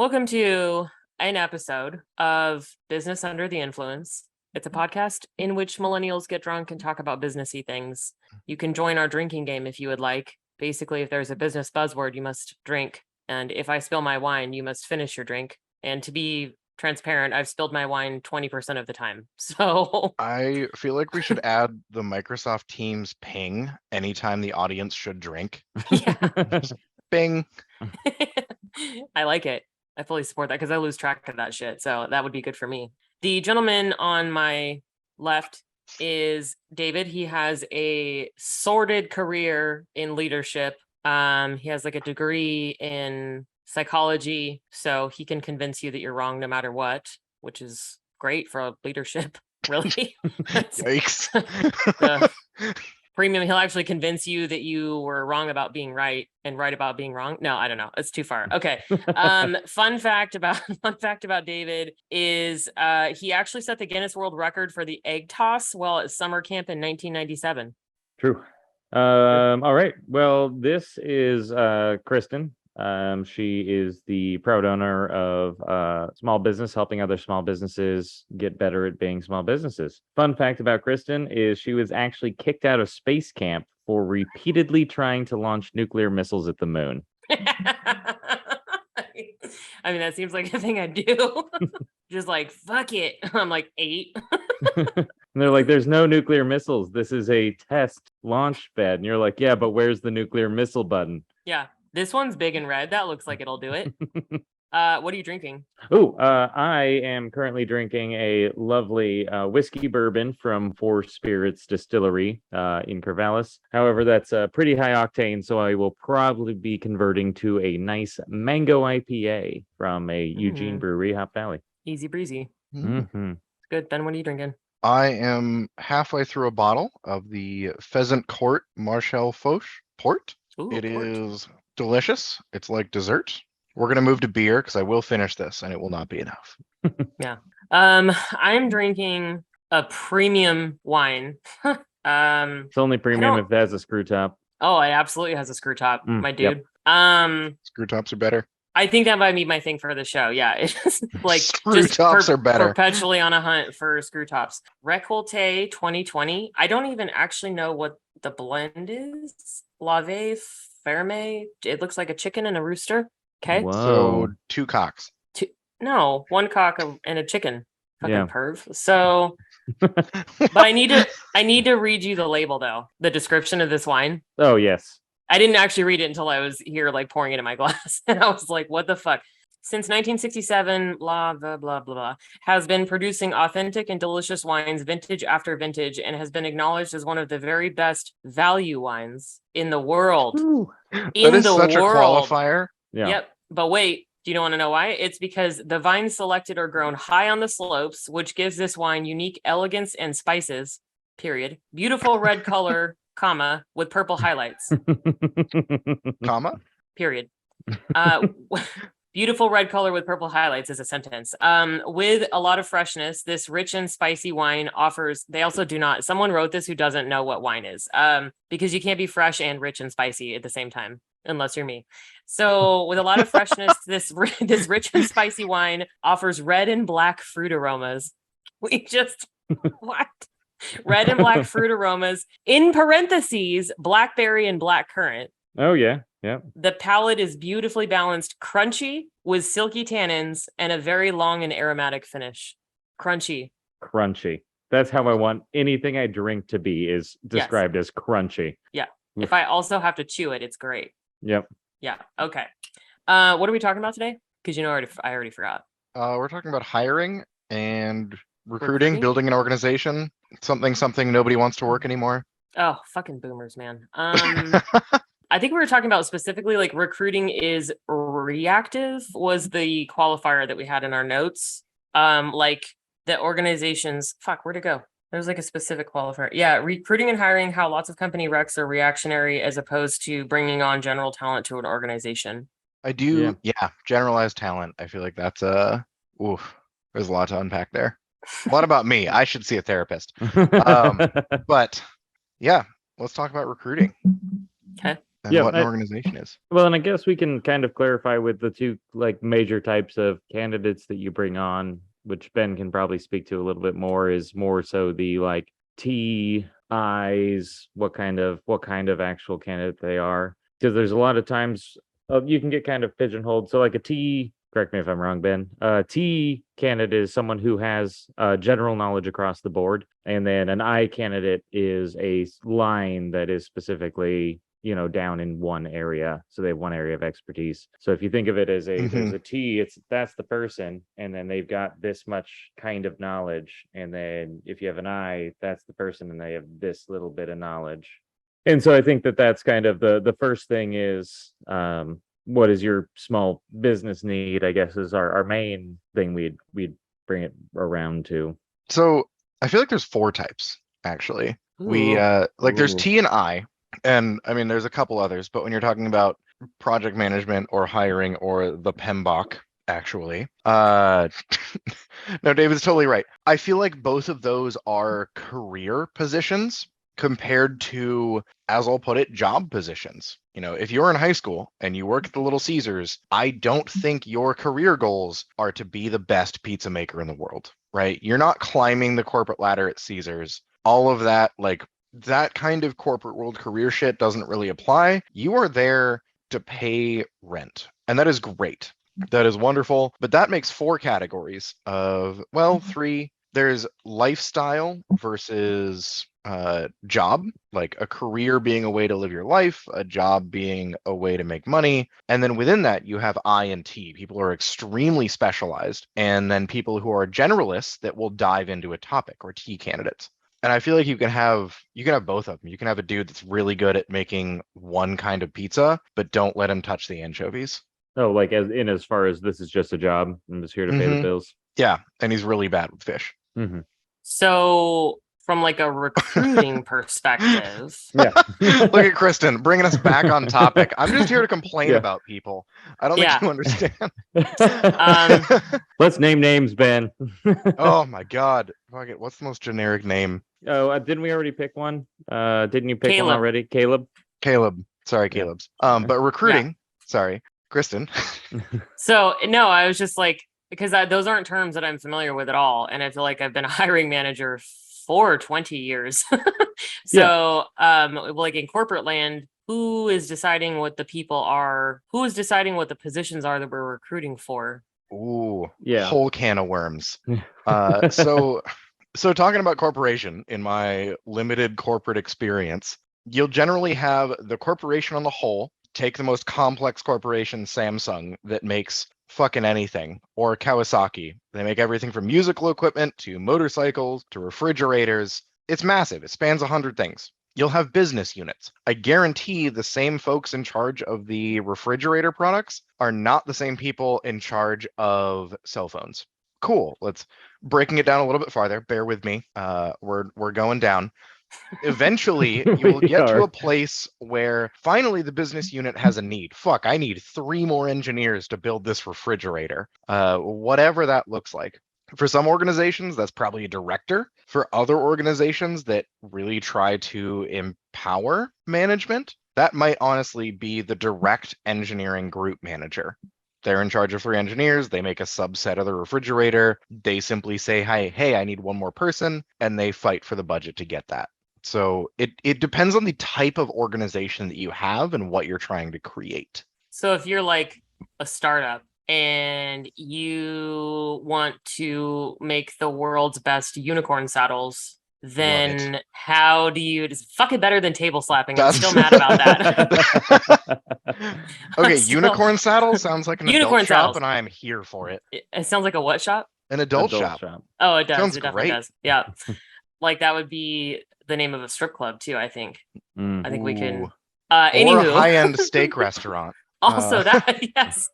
Welcome to an episode of Business Under the Influence. It's a podcast in which millennials get drunk and talk about businessy things. You can join our drinking game if you would like. Basically, if there's a business buzzword, you must drink. And if I spill my wine, you must finish your drink. And to be transparent, I've spilled my wine 20% of the time. So I feel like we should add the Microsoft Teams ping anytime the audience should drink. yeah, Bing. I like it. I fully support that because I lose track of that shit. So that would be good for me. The gentleman on my left is David. He has a sordid career in leadership. He has like a degree in psychology, so he can convince you that you're wrong no matter what, which is great for leadership, really. Yikes. The premium. He'll actually convince you that you were wrong about being right and right about being wrong. No, I don't know. It's too far. Okay. Fun fact about David is he actually set the Guinness World Record for the egg toss while at summer camp in 1997. True. All right. Well, this is Kristen. She is the proud owner of small business, helping other small businesses get better at being small businesses. Fun fact about Kristen is she was actually kicked out of space camp for repeatedly trying to launch nuclear missiles at the moon. I mean, that seems like a thing I do. Just like, fuck it. I'm like 8. And they're like, there's no nuclear missiles. This is a test launch bed. And you're like, yeah, but where's the nuclear missile button? Yeah. This one's big and red. That looks like it'll do it. What are you drinking? I am currently drinking a lovely whiskey bourbon from Four Spirits Distillery in Corvallis. However, that's pretty high octane, so I will probably be converting to a nice mango IPA from a Eugene brewery, Hop Valley. Easy breezy. Mm-hmm. Good. Ben, what are you drinking? I am halfway through a bottle of the Pheasant Court Marshall Foch port. Ooh, It port. is delicious. It's like dessert. We're going to move to beer because I will finish this and it will not be enough. Yeah. I'm drinking a premium wine. It's only premium if it has a screw top. Oh, it absolutely has a screw top, my dude. Yep. Screw tops are better. I think that might be my thing for the show. Yeah, it's like Screw tops are better. Perpetually on a hunt for screw tops. Récolté 2020. I don't even actually know what the blend is. Lave Ferme. It looks like a chicken and a rooster. Okay. Whoa. So 2 cocks. No, 1 cock and a chicken. Fucking Yeah. perv. So, but I need to read you the label though. The description of this wine. Oh, yes. I didn't actually read it until I was here, like pouring it in my glass. And I was like, what the fuck? Since 1967, blah, blah, blah, blah, blah, has been producing authentic and delicious wines vintage after vintage and has been acknowledged as one of the very best value wines in the world. Ooh. That is such a qualifier. Yeah. Yep. But wait, do you want to know why? It's because the vines selected are grown high on the slopes, which gives this wine unique elegance and spices, period. Beautiful red color, comma, with purple highlights, Comma. period. Beautiful red color with purple highlights is a sentence. With a lot of freshness, this rich and spicy wine offers, they also do not, someone wrote this who doesn't know what wine is, because you can't be fresh and rich and spicy at the same time, unless you're me. So with a lot of freshness, this rich and spicy wine offers red and black fruit aromas. We just, what? Red and black fruit aromas, in parentheses, blackberry and blackcurrant. Oh, yeah. Yeah. The palate is beautifully balanced, crunchy with silky tannins and a very long and aromatic finish. Crunchy. That's how I want anything I drink to be, is described as crunchy. Yeah. If I also have to chew it, it's great. Yep. Yeah. Okay. What are we talking about today? Because I already forgot. We're talking about hiring and recruiting, building an organization. Something nobody wants to work anymore. Oh, fucking boomers, man. I think we were talking about specifically like recruiting is reactive was the qualifier that we had in our notes. Like the organizations, where'd it go? There's like a specific qualifier. Yeah, recruiting and hiring, how lots of company recs are reactionary as opposed to bringing on general talent to an organization. I do, yeah, generalized talent. I feel like that's there's a lot to unpack there. A lot about me. I should see a therapist. But yeah, let's talk about recruiting. Okay. and Yeah, what an organization is. Well, and I guess we can kind of clarify with the two like major types of candidates that you bring on, which Ben can probably speak to a little bit more, is more so the like T I's, what kind of actual candidate they are. Because there's a lot of times you can get kind of pigeonholed. So like a T, correct me if I'm wrong, Ben. T candidate is someone who has general knowledge across the board, and then an I candidate is a line that is specifically down in one area, so they have one area of expertise. So if you think of it as there's a T, that's the person, and then they've got this much kind of knowledge, and then if you have an I, that's the person, and they have this little bit of knowledge. And so I think that's kind of the first thing is what is your small business need, I guess, is our main thing we'd bring it around to. So I feel like there's 4 types actually. We Ooh. there's Ooh. T and I, and I mean there's a couple others, but when you're talking about project management or hiring or the PMBOK, actually, no, David's totally right. I feel like both of those are career positions compared to, as I'll put it, job positions. If you're in high school and you work at the Little Caesars, I don't think your career goals are to be the best pizza maker in the world, right? You're not climbing the corporate ladder at Caesars. All of that, like that kind of corporate world career shit doesn't really apply. You are there to pay rent, and that is great. That is wonderful. But that makes 4 categories of, well, 3. There's lifestyle versus job, like a career being a way to live your life, a job being a way to make money. And then within that, you have I and T. People who are extremely specialized, and then people who are generalists that will dive into a topic, or T candidates. And I feel like you can have both of them. You can have a dude that's really good at making one kind of pizza, but don't let him touch the anchovies. Oh, like as far as this is just a job, I'm just here to pay the bills. Yeah, and he's really bad with fish. So from like a recruiting perspective. Yeah. Look at Kristen bringing us back on topic. I'm just here to complain about people. I don't think you understand. Let's name names, Ben. Oh my God. Fuck it. What's the most generic name? Oh, didn't we already pick one? Didn't you pick Caleb. one already? Caleb? Caleb. Sorry, Caleb's. But recruiting, sorry, Kristen. So no, I was just like, because those aren't terms that I'm familiar with at all. And I feel like I've been a hiring manager for 20 years. So like in corporate land, who is deciding what the people are? Who is deciding what the positions are that we're recruiting for? Ooh, yeah. Whole can of worms. So talking about corporation, in my limited corporate experience, you'll generally have the corporation on the whole. Take the most complex corporation, Samsung, that makes fucking anything, or Kawasaki. They make everything from musical equipment to motorcycles to refrigerators. It's massive. It spans 100 things. You'll have business units. I guarantee the same folks in charge of the refrigerator products are not the same people in charge of cell phones. Cool. Let's breaking it down a little bit farther. Bear with me. We're going down. Eventually, you will get to a place where finally the business unit has a need. Fuck, I need 3 more engineers to build this refrigerator. Whatever that looks like. For some organizations, that's probably a director. For other organizations that really try to empower management, that might honestly be the direct engineering group manager. They're in charge of 3 engineers. They make a subset of the refrigerator. They simply say, hey, I need 1 more person, and they fight for the budget to get that. So it depends on the type of organization that you have and what you're trying to create. So if you're like a startup and you want to make the world's best unicorn saddles, then how do you just fuck it better than table slapping? I'm still mad about that. Okay, unicorn saddle sounds like an unicorn adult shop, saddles. and I am here for it. It sounds like a what shop? An adult shop. Oh, it does. Sounds it definitely great. does. Yeah. Like that would be the name of a strip club too, I think. I think we can or a high-end steak restaurant. Also that, yes.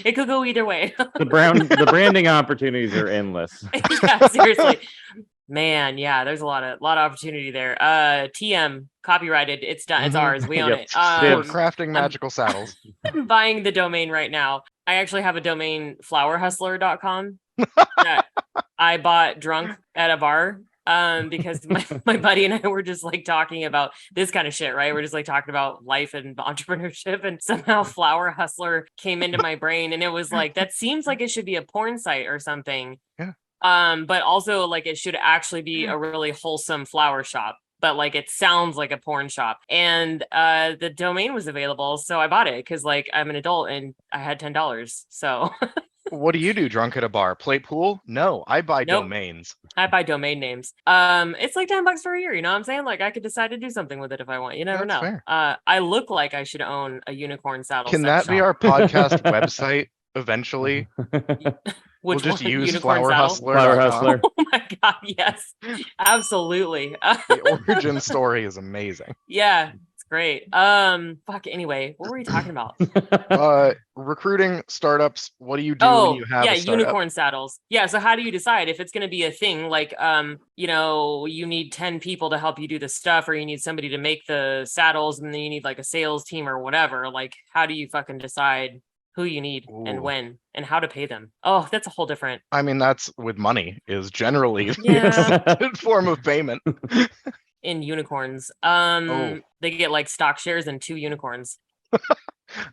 It could go either way. The branding opportunities are endless. Yeah, seriously. Man, yeah, there's a lot of opportunity there. TM copyrighted. It's done. It's ours. We own it. We're crafting magical saddles. I'm buying the domain right now. I actually have a domain, flowerhustler.com. that I bought drunk at a bar because my buddy and I were just like talking about this kind of shit, right? We're just like talking about life and entrepreneurship, and somehow Flower Hustler came into my brain, and it was like, that seems like it should be a porn site or something. Yeah. But also like it should actually be a really wholesome flower shop. But like it sounds like a porn shop, and the domain was available, so I bought it because like I'm an adult and I had $10. So What do you do drunk at a bar? Play pool? No, I buy Nope. domains. I buy domain names. It's like $10 for a year. You know what I'm saying? Like I could decide to do something with it if I want. You never That's know. fair. I look like I should own a unicorn saddle. Can sex that be shop. our podcast website eventually? We'll Which just one? use Unicorn Flower saddle? Hustler. Flower Hustler. Oh my god, yes, absolutely. The origin story is amazing. Yeah, it's great. Fuck. Anyway, what were we talking about? Recruiting startups. What do you do when you have yeah, a startup? unicorn saddles. Yeah, so how do you decide if it's going to be a thing? Like, you know, you need 10 people to help you do the stuff, or you need somebody to make the saddles, and then you need like a sales team or whatever. Like, how do you fucking decide who you need and Ooh. when and how to pay them? Oh, that's a whole different. I mean, that's with money is generally Yeah. the accepted form of payment. In unicorns. Oh. They get like stock shares in 2 unicorns.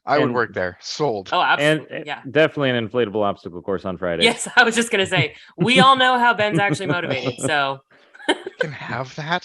I would And- work there. Sold. Oh, And absolutely. Yeah. definitely an inflatable obstacle course on Friday. Yes, I was just gonna say we all know how Ben's actually motivated, so You can have that.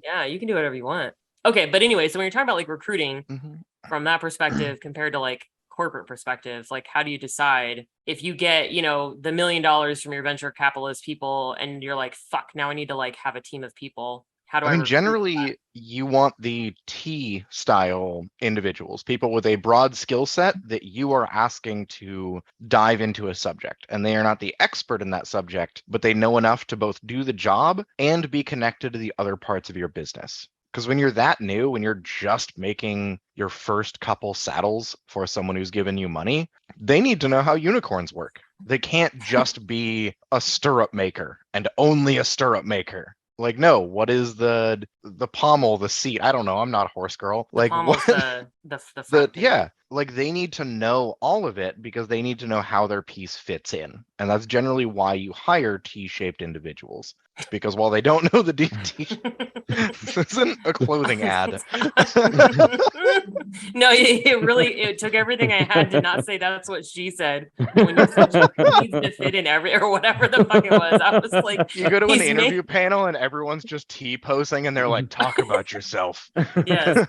yeah, you can do whatever you want. Okay, but anyway, so when you're talking about like recruiting Mhm. from that perspective compared to like corporate perspective, like how do you decide if you get, you know, the $1 million from your venture capitalist people and you're like, fuck, now I need to like have a team of people. How do I I mean, recruit generally, that? you want the T style individuals, people with a broad skill set that you are asking to dive into a subject. And they are not the expert in that subject, but they know enough to both do the job and be connected to the other parts of your business. Because when you're that new, when you're just making your first couple saddles for someone who's given you money, they need to know how unicorns work. They can't just be a stirrup maker and only a stirrup maker. Like, no, what is the pommel, the seat? I don't know. I'm not a horse girl. The Like, pommel's what? the front thing. Yeah, like they need to know all of it because they need to know how their piece fits in. And that's generally why you hire T-shaped individuals. Because while they don't know the this isn't a clothing ad. No, it took everything I had to not say that's what she said when you said she needs to fit in every or whatever the fuck it was. I was like, You go to an he's interview panel and everyone's just T-posing and they're like, talk about yourself. yes,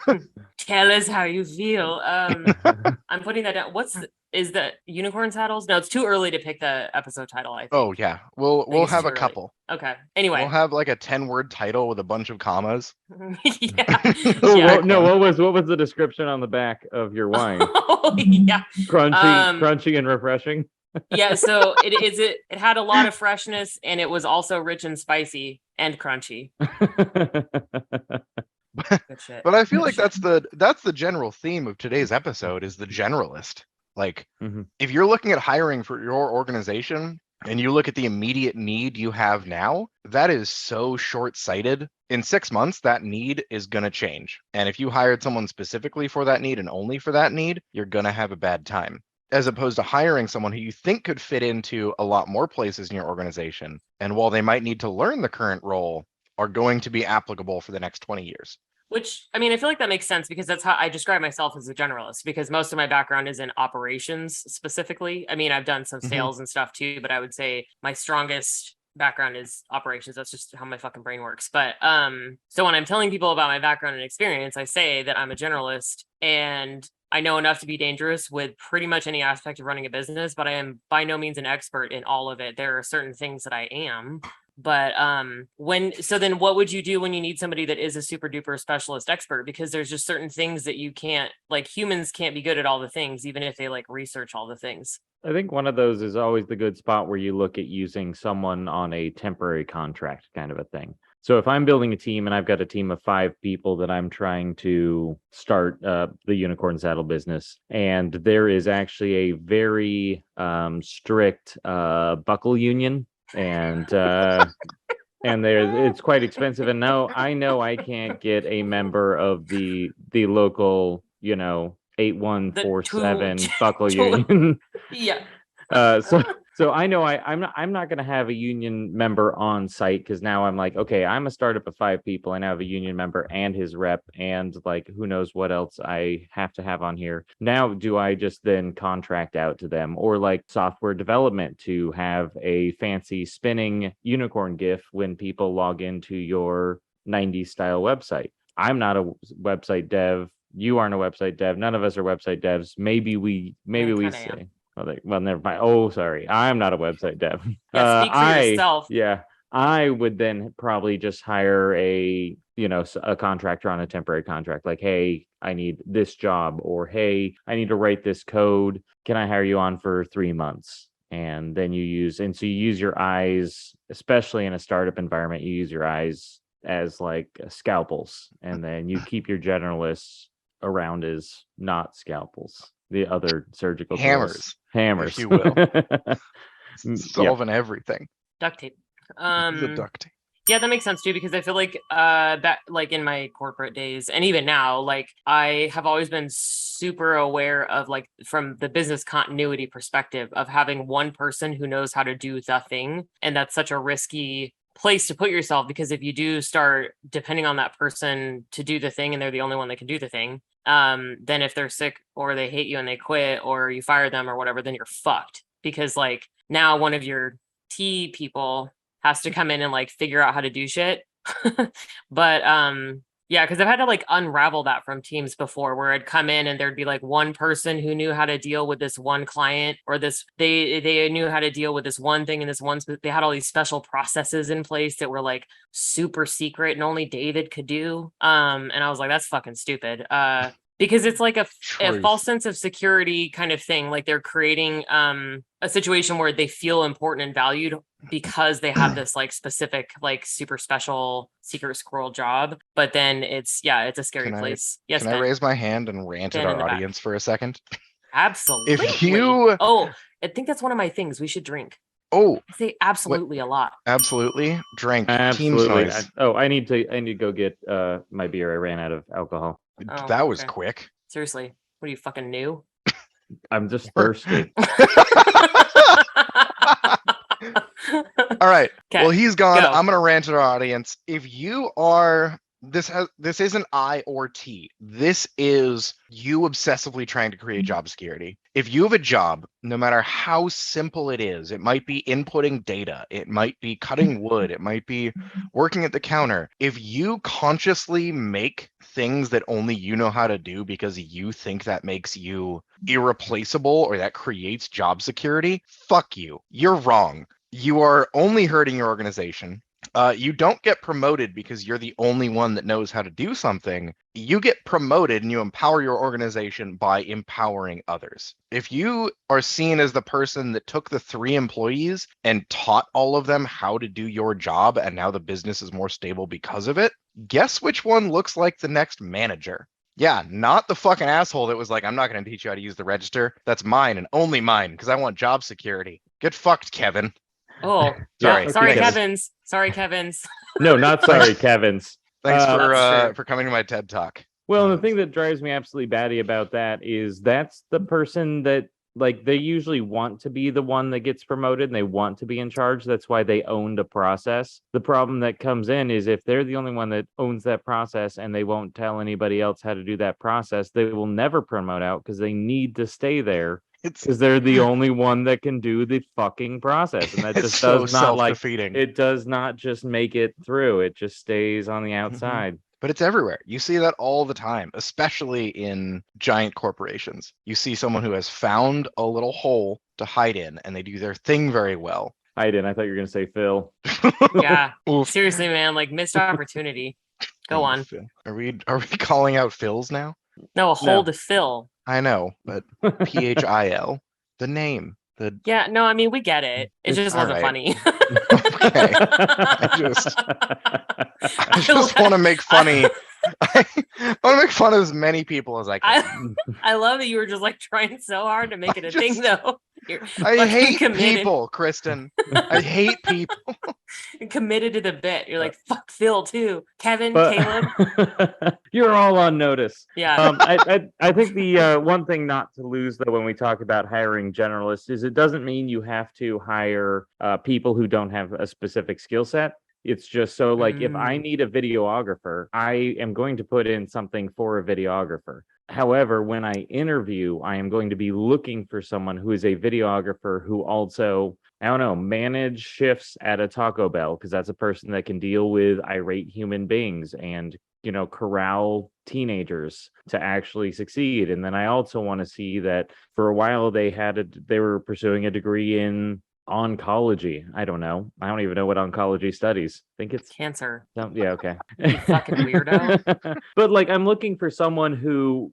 tell us how you feel. I'm putting that down. Is the unicorn saddles? No, it's too early to pick the episode title, I think. Oh yeah, we'll it's have too a early. couple. Okay. Anyway. We'll have like a 10-word title with a bunch of commas. Yeah. Oh, Yeah. no, what was the description on the back of your wine? Oh, yeah. Crunchy and refreshing. Yeah, so it had a lot of freshness, and it was also rich and spicy and crunchy. Good shit. But I feel like that's the general theme of today's episode is the generalist. Like, Mhm. if you're looking at hiring for your organization and you look at the immediate need you have now, that is so short-sighted. In 6 months, that need is going to change. And if you hired someone specifically for that need and only for that need, you're going to have a bad time. As opposed to hiring someone who you think could fit into a lot more places in your organization. And while they might need to learn the current role, are going to be applicable for the next 20 years. Which, I mean, I feel like that makes sense because that's how I describe myself as a generalist, because most of my background is in operations specifically. I mean, I've done some Mhm. sales and stuff too, but I would say my strongest background is operations. That's just how my fucking brain works. But so when I'm telling people about my background and experience, I say that I'm a generalist and I know enough to be dangerous with pretty much any aspect of running a business, but I am by no means an expert in all of it. There are certain things that I am. But then what would you do when you need somebody that is a super duper specialist expert? Because there's just certain things that you can't, like, humans can't be good at all the things, even if they like research all the things. I think one of those is always the good spot where you look at using someone on a temporary contract kind of a thing. So if I'm building a team and I've got a team of 5 people that I'm trying to start the unicorn saddle business, and there is actually a very strict buckle union, and it's quite expensive. And no, I know I can't get a member of the local, 8147 buckle union. Yeah. So So I know I'm not going to have a union member on site because now I'm like, okay, I'm a startup of 5 people. I now have a union member and his rep and like who knows what else I have to have on here. Now, do I just then contract out to them or like software development to have a fancy spinning unicorn GIF when people log into your 90s style website? I'm not a website dev. You aren't a website dev. None of us are website devs. Maybe we kinda say. am. Well, never mind. Oh, sorry. I'm not a website dev. Yeah, speak for yourself. Yeah, I would then probably just hire a contractor on a temporary contract. Like, hey, I need this job, or hey, I need to write this code. Can I hire you on for 3 months? And then you use your eyes, especially in a startup environment. You use your eyes as like scalpels, and then you keep your generalists around as not scalpels. The other surgical tools. Hammers, if you will. Yep. Solving everything. Duct tape. The duct tape. Yeah, that makes sense too, because I feel like back like in my corporate days and even now, like I have always been super aware of like from the business continuity perspective of having one person who knows how to do the thing. And that's such a risky place to put yourself, because if you do start depending on that person to do the thing and they're the only one that can do the thing, then if they're sick or they hate you and they quit or you fire them or whatever, then you're fucked, because like now one of your T people has to come in and like figure out how to do shit. But yeah, because I've had to like unravel that from teams before, where I'd come in and there'd be like one person who knew how to deal with this one client, or this they knew how to deal with this one thing and this one. They had all these special processes in place that were like super secret and only David could do. And I was like, that's fucking stupid. Because it's like a false sense of security kind of thing. Like they're creating a situation where they feel important and valued because they have this like specific, like super special secret squirrel job. But then it's a scary place. Yes, can I raise my hand and rant at our audience for a second? Absolutely. If you I think that's one of my things. We should drink. I say absolutely a lot. Absolutely. Drink. Absolutely. Team's noise. I need to go get my beer. I ran out of alcohol. Oh, that was quick. Seriously. What are you, fucking new? I'm just thirsty. All right. Okay, well, he's gone. go. I'm going to rant at our audience. If you are this isn't I or T. This is you obsessively trying to create job security. If you have a job, no matter how simple it is, it might be inputting data, it might be cutting wood, it might be working at the counter. If you consciously make things that only you know how to do because you think that makes you irreplaceable or that creates job security, fuck you. You're wrong. You are only hurting your organization. You don't get promoted because you're the only one that knows how to do something. You get promoted and you empower your organization by empowering others. If you are seen as the person that took the 3 employees and taught all of them how to do your job, and now the business is more stable because of it, guess which one looks like the next manager? Yeah, not the fucking asshole that was like, I'm not going to teach you how to use the register. That's mine and only mine because I want job security. Get fucked, Kevin. Oh, sorry, sorry, okay. Kevin's. Sorry, Kevin's. No, not sorry, Kevin's. Thanks for coming to my TED Talk. Well, the thing that drives me absolutely batty about that is that's the person that, like, they usually want to be the one that gets promoted and they want to be in charge. That's why they own the process. The problem that comes in is if they're the only one that owns that process and they won't tell anybody else how to do that process, they will never promote out because they need to stay there. Because they're the only one that can do the fucking process, and that just does not self-defeating. It does not just make it through; it just stays on the outside. But it's everywhere. You see that all the time, especially in giant corporations. You see someone who has found a little hole to hide in, and they do their thing very well. Hide in. I thought you were going to say Phil. Yeah, seriously, man, like missed opportunity. Go on. Phil. Are we calling out Phils now? No, a hole to fill. I know, but PHIL, the name. Yeah, no, I mean we get it. It just wasn't funny. Okay. I just want to make funny. I want to make fun of as many people as I can. I love that you were just like trying so hard to make it a thing, though. You're I fucking hate committed. people, Kristen. I hate people. Committed to the bit. You're like, fuck Phil too. Kevin, But Caleb. you're all on notice. Yeah. I think the one thing not to lose though when we talk about hiring generalists is it doesn't mean you have to hire people who don't have a specific skill set. It's just so like if I need a videographer, I am going to put in something for a videographer. However, when I interview, I am going to be looking for someone who is a videographer who also, I don't know, manage shifts at a Taco Bell, because that's a person that can deal with irate human beings and, corral teenagers to actually succeed. And then I also want to see that for a while they were pursuing a degree in oncology. I don't know. I don't even know what oncology studies. I think it's Cancer. yeah, okay. You fucking weirdo. But like I'm looking for someone who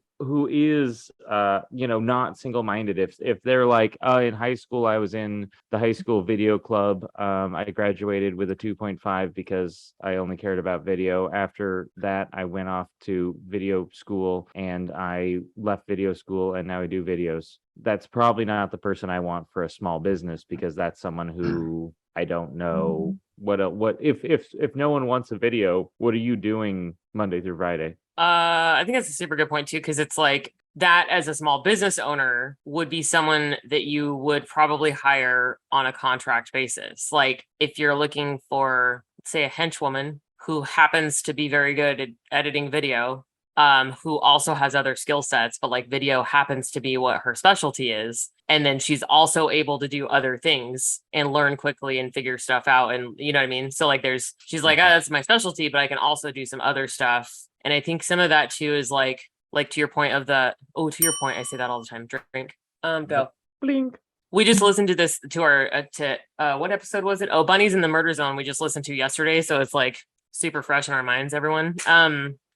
is not single-minded. If they're like, in high school I was in the high school video club, I graduated with a 2.5 because I only cared about video. After that I went off to video school and I left video school and now I do videos. That's probably not the person I want for a small business, because that's someone who I don't know what if no one wants a video, what are you doing Monday through Friday? I think that's a super good point too, because it's like that as a small business owner would be someone that you would probably hire on a contract basis. Like if you're looking for, say, a henchwoman who happens to be very good at editing video, who also has other skill sets, but like video happens to be what her specialty is. And then she's also able to do other things and learn quickly and figure stuff out. And you know what I mean? So like she's like, that's my specialty, but I can also do some other stuff. And I think some of that too is like to your point of to your point, I say that all the time. Drink. Go. Blink. We just listened to this to our what episode was it? Oh, Bunnies in the Murder Zone. We just listened to yesterday, so it's like super fresh in our minds, everyone.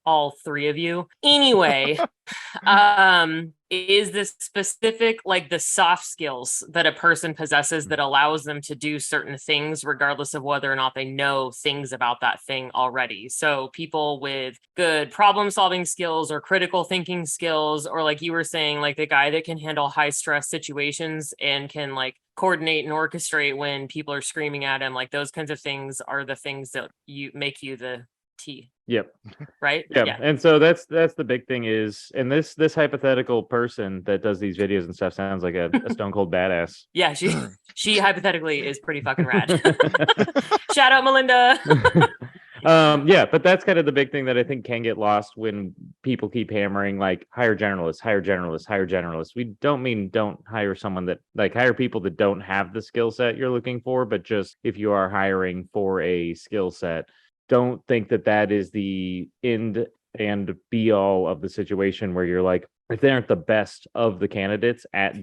All three of you. Anyway, is this specific, like the soft skills that a person possesses that allows them to do certain things regardless of whether or not they know things about that thing already. So people with good problem solving skills or critical thinking skills, or like you were saying, like the guy that can handle high stress situations and can like coordinate and orchestrate when people are screaming at him, like those kinds of things are the things that make you the T. Yep. Right. Yeah. And so that's the big thing is, and this hypothetical person that does these videos and stuff sounds like a stone cold badass. Yeah, she hypothetically is pretty fucking rad. Shout out Melinda. Yeah, but that's kind of the big thing that I think can get lost when people keep hammering like hire generalists, hire generalists, hire generalists. We don't mean don't hire someone that like hire people that don't have the skill set you're looking for, but just if you are hiring for a skill set, don't think that is the end and be all of the situation where you're like, if they aren't the best of the candidates at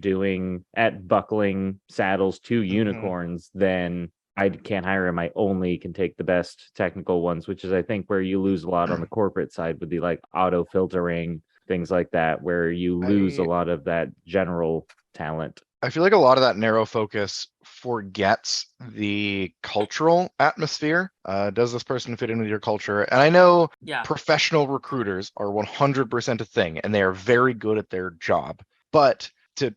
buckling saddles to unicorns, then I can't hire him. I only can take the best technical ones, which is I think where you lose a lot on the corporate side with the like auto filtering, things like that, where you lose a lot of that general talent. I feel like a lot of that narrow focus forgets the cultural atmosphere. Does this person fit in with your culture? And I know professional recruiters are 100% a thing, and they are very good at their job. But that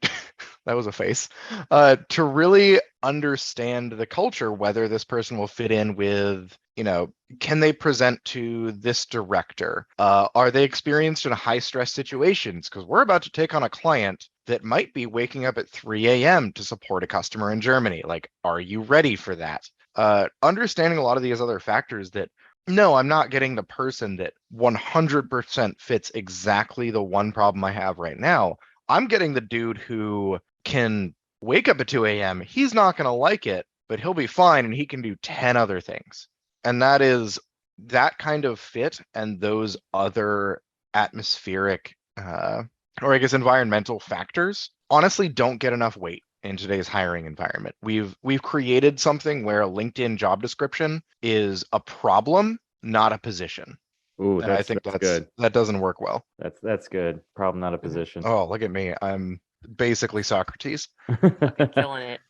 was a face. To really understand the culture, whether this person will fit in with, can they present to this director? Are they experienced in high stress situations? Because we're about to take on a client that might be waking up at 3 a.m. to support a customer in Germany. Like, are you ready for that? Understanding a lot of these other factors that, no, I'm not getting the person that 100% fits exactly the one problem I have right now. I'm getting the dude who can wake up at 2 a.m. He's not going to like it, but he'll be fine and he can do 10 other things. And that is that kind of fit, and those other atmospheric or I guess environmental factors honestly don't get enough weight in today's hiring environment. We've created something where a LinkedIn job description is a problem, not a position. Ooh, and I think that's good. That doesn't work well. That's good. Problem, not a position. Oh, look at me. I'm basically Socrates. Killing it.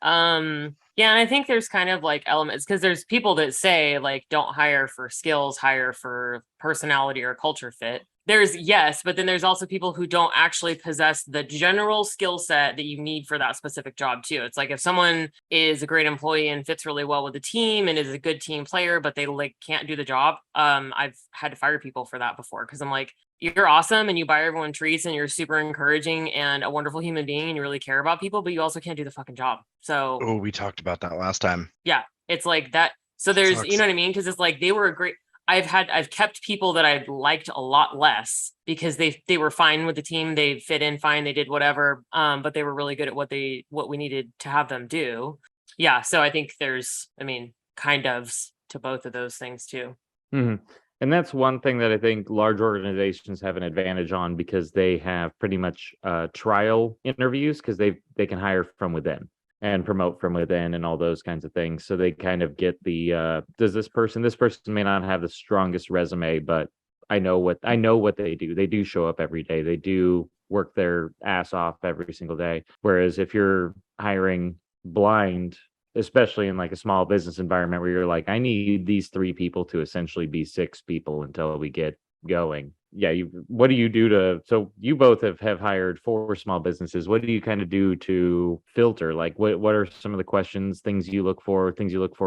Yeah, and I think there's kind of like elements, because there's people that say like don't hire for skills, hire for personality or culture fit. Yes, but then there's also people who don't actually possess the general skill set that you need for that specific job too. It's like if someone is a great employee and fits really well with the team and is a good team player, but they like can't do the job. I've had to fire people for that before because I'm like, you're awesome and you buy everyone treats and you're super encouraging and a wonderful human being and you really care about people, but you also can't do the fucking job. So Oh, we talked about that last time. yeah, it's like that. So there's, you know what I mean? Because it's like they were a great. I've kept people that I liked a lot less because they were fine with the team. They fit in fine. They did whatever. But they were really good at what we needed to have them do. Yeah. So I think there's, kind ofs to both of those things too. Mm-hmm. And that's one thing that I think large organizations have an advantage on because they have pretty much trial interviews because they can hire from within and promote from within and all those kinds of things. So they kind of get the this person may not have the strongest resume, but I know what they do. They do show up every day. They do work their ass off every single day. Whereas if you're hiring blind, especially in like a small business environment where you're like, I need these 3 people to essentially be 6 people until we get going. Yeah, what do you do so you both have hired 4 small businesses. What do you kind of do to filter? Like what are some of the questions, things you look for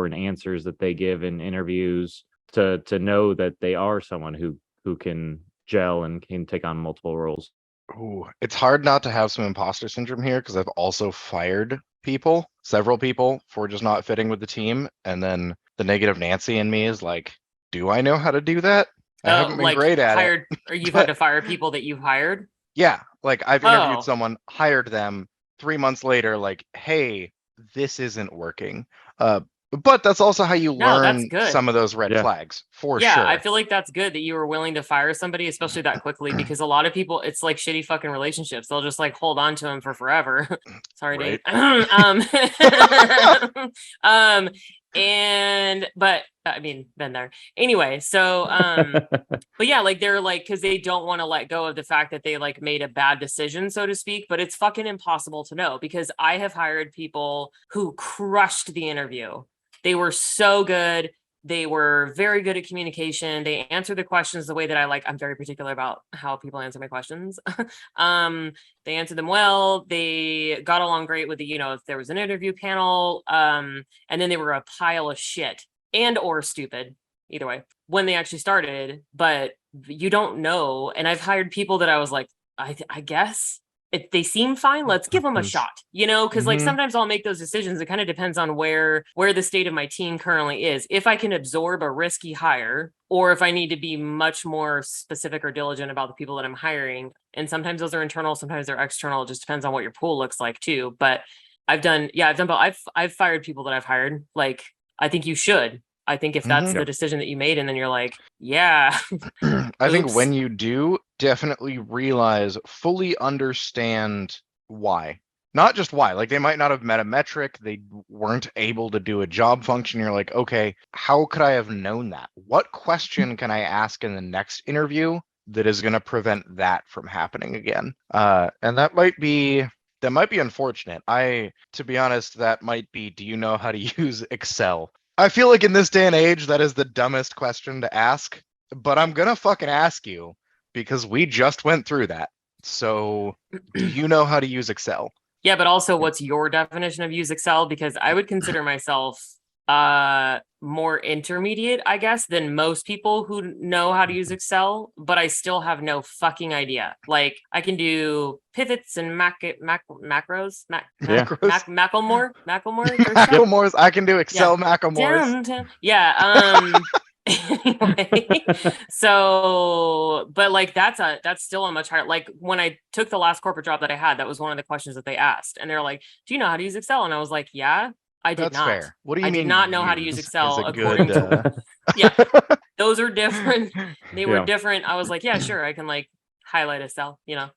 in answers that they give in interviews to know that they are someone who can gel and can take on multiple roles? Ooh, it's hard not to have some imposter syndrome here because I've also fired several people for just not fitting with the team. And then the negative Nancy in me is like, do I know how to do that? I haven't been great at it. Or you've had to fire people that you've hired? Yeah, like I've interviewed someone, hired them 3 months later, like, hey, this isn't working. But that's also how you learn some of those red flags, for sure. Yeah, I feel like that's good that you were willing to fire somebody, especially that quickly, because a lot of people, it's like shitty fucking relationships. They'll just like hold on to them for forever. Sorry, Dave. But been there anyway. So, but yeah, like they're like, because they don't want to let go of the fact that they like made a bad decision, so to speak. But it's fucking impossible to know because I have hired people who crushed the interview. They were so good. They were very good at communication. They answered the questions the way that I like. I'm very particular about how people answer my questions. They answered them well. They got along great with the, if there was an interview panel. And then they were a pile of shit and or stupid, either way, when they actually started. But you don't know. And I've hired people that I was like, I guess if they seem fine, let's give them a shot, because like sometimes I'll make those decisions. It kind of depends on where the state of my team currently is. If I can absorb a risky hire or if I need to be much more specific or diligent about the people that I'm hiring. And sometimes those are internal, sometimes they're external. It just depends on what your pool looks like too. But I've done both. I've fired people that I've hired. Like, I think you should. I think if that's the decision that you made and then you're like, yeah. I think when you do, definitely fully understand why. Not just why. Like they might not have met a metric. They weren't able to do a job function. You're like, okay, how could I have known that? What question can I ask in the next interview that is going to prevent that from happening again? And that might be unfortunate. To be honest, that might be, do you know how to use Excel? I feel like in this day and age, that is the dumbest question to ask, but I'm going to fucking ask you because we just went through that. So do you know how to use Excel? Yeah, but also what's your definition of use Excel? Because I would consider myself more intermediate, I guess, than most people who know how to use Excel, but I still have no fucking idea. Like I can do pivots and macros. Macklemore's. I can do Excel Macklemore's. Yeah. Anyway, so but like that's still a much higher, like when I took the last corporate job that I had, that was one of the questions that they asked, and they're like, do you know how to use Excel? And I was like, yeah, I did. That's not fair. What do you mean? I did not know how to use Excel according to yeah, those are different. They were different. I was like, yeah, sure, I can like highlight a cell, Yeah.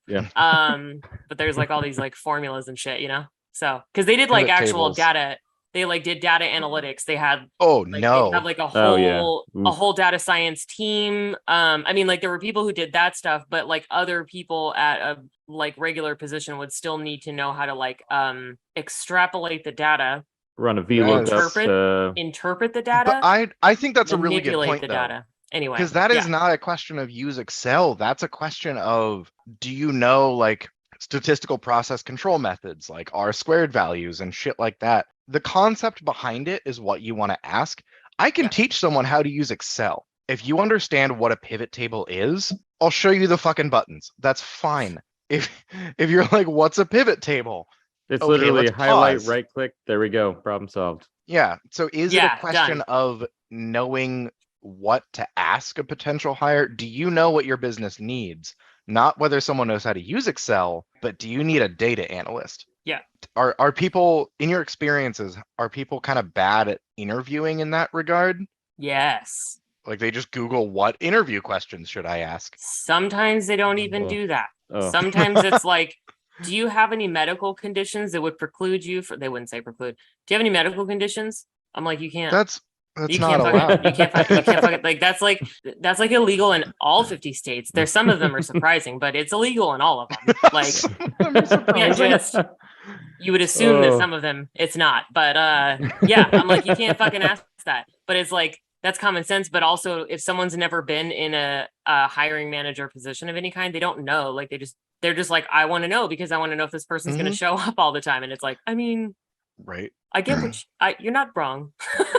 But there's like all these like formulas and shit, so because they did like actual data. They like did data analytics. They had they have like a whole data science team. Like there were people who did that stuff, but like other people at a like regular position would still need to know how to like extrapolate the data, run a VLOOKUP, interpret the data. But I think that's a really good point, though. Anyway, Because that is not a question of use Excel. That's a question of, do you know like statistical process control methods like R squared values and shit like that? The concept behind it is what you want to ask. I can teach someone how to use Excel. If you understand what a pivot table is, I'll show you the fucking buttons. That's fine. If you're like, what's a pivot table? It's Okay, literally let's highlight, pause. right click. There we go. Problem solved. Yeah. So is it Yeah, a question done. of knowing what to ask a potential hire? Do you know what your business needs? Not whether someone knows how to use Excel, but do you need a data analyst? Yeah. Are people, in your experiences, are people kind of bad at interviewing in that regard? Yes. Like they just Google what interview questions should I ask? Sometimes they don't even Oh. do that. Oh. Sometimes it's like, do you have any medical conditions that would preclude you they wouldn't say preclude. Do you have any medical conditions? I'm like, you can't. That's You not can't allowed. fucking, you can't fucking, like that's like illegal in all 50 states. There's some of them are surprising, but it's illegal in all of them. Like can't just you would assume that some of them it's not. But yeah, I'm like, you can't fucking ask that. But it's like that's common sense. But also if someone's never been in a hiring manager position of any kind, they don't know. Like they're just like, I want to know because I want to know if this person's gonna show up all the time. And it's like, I mean, right. I get what you're not wrong.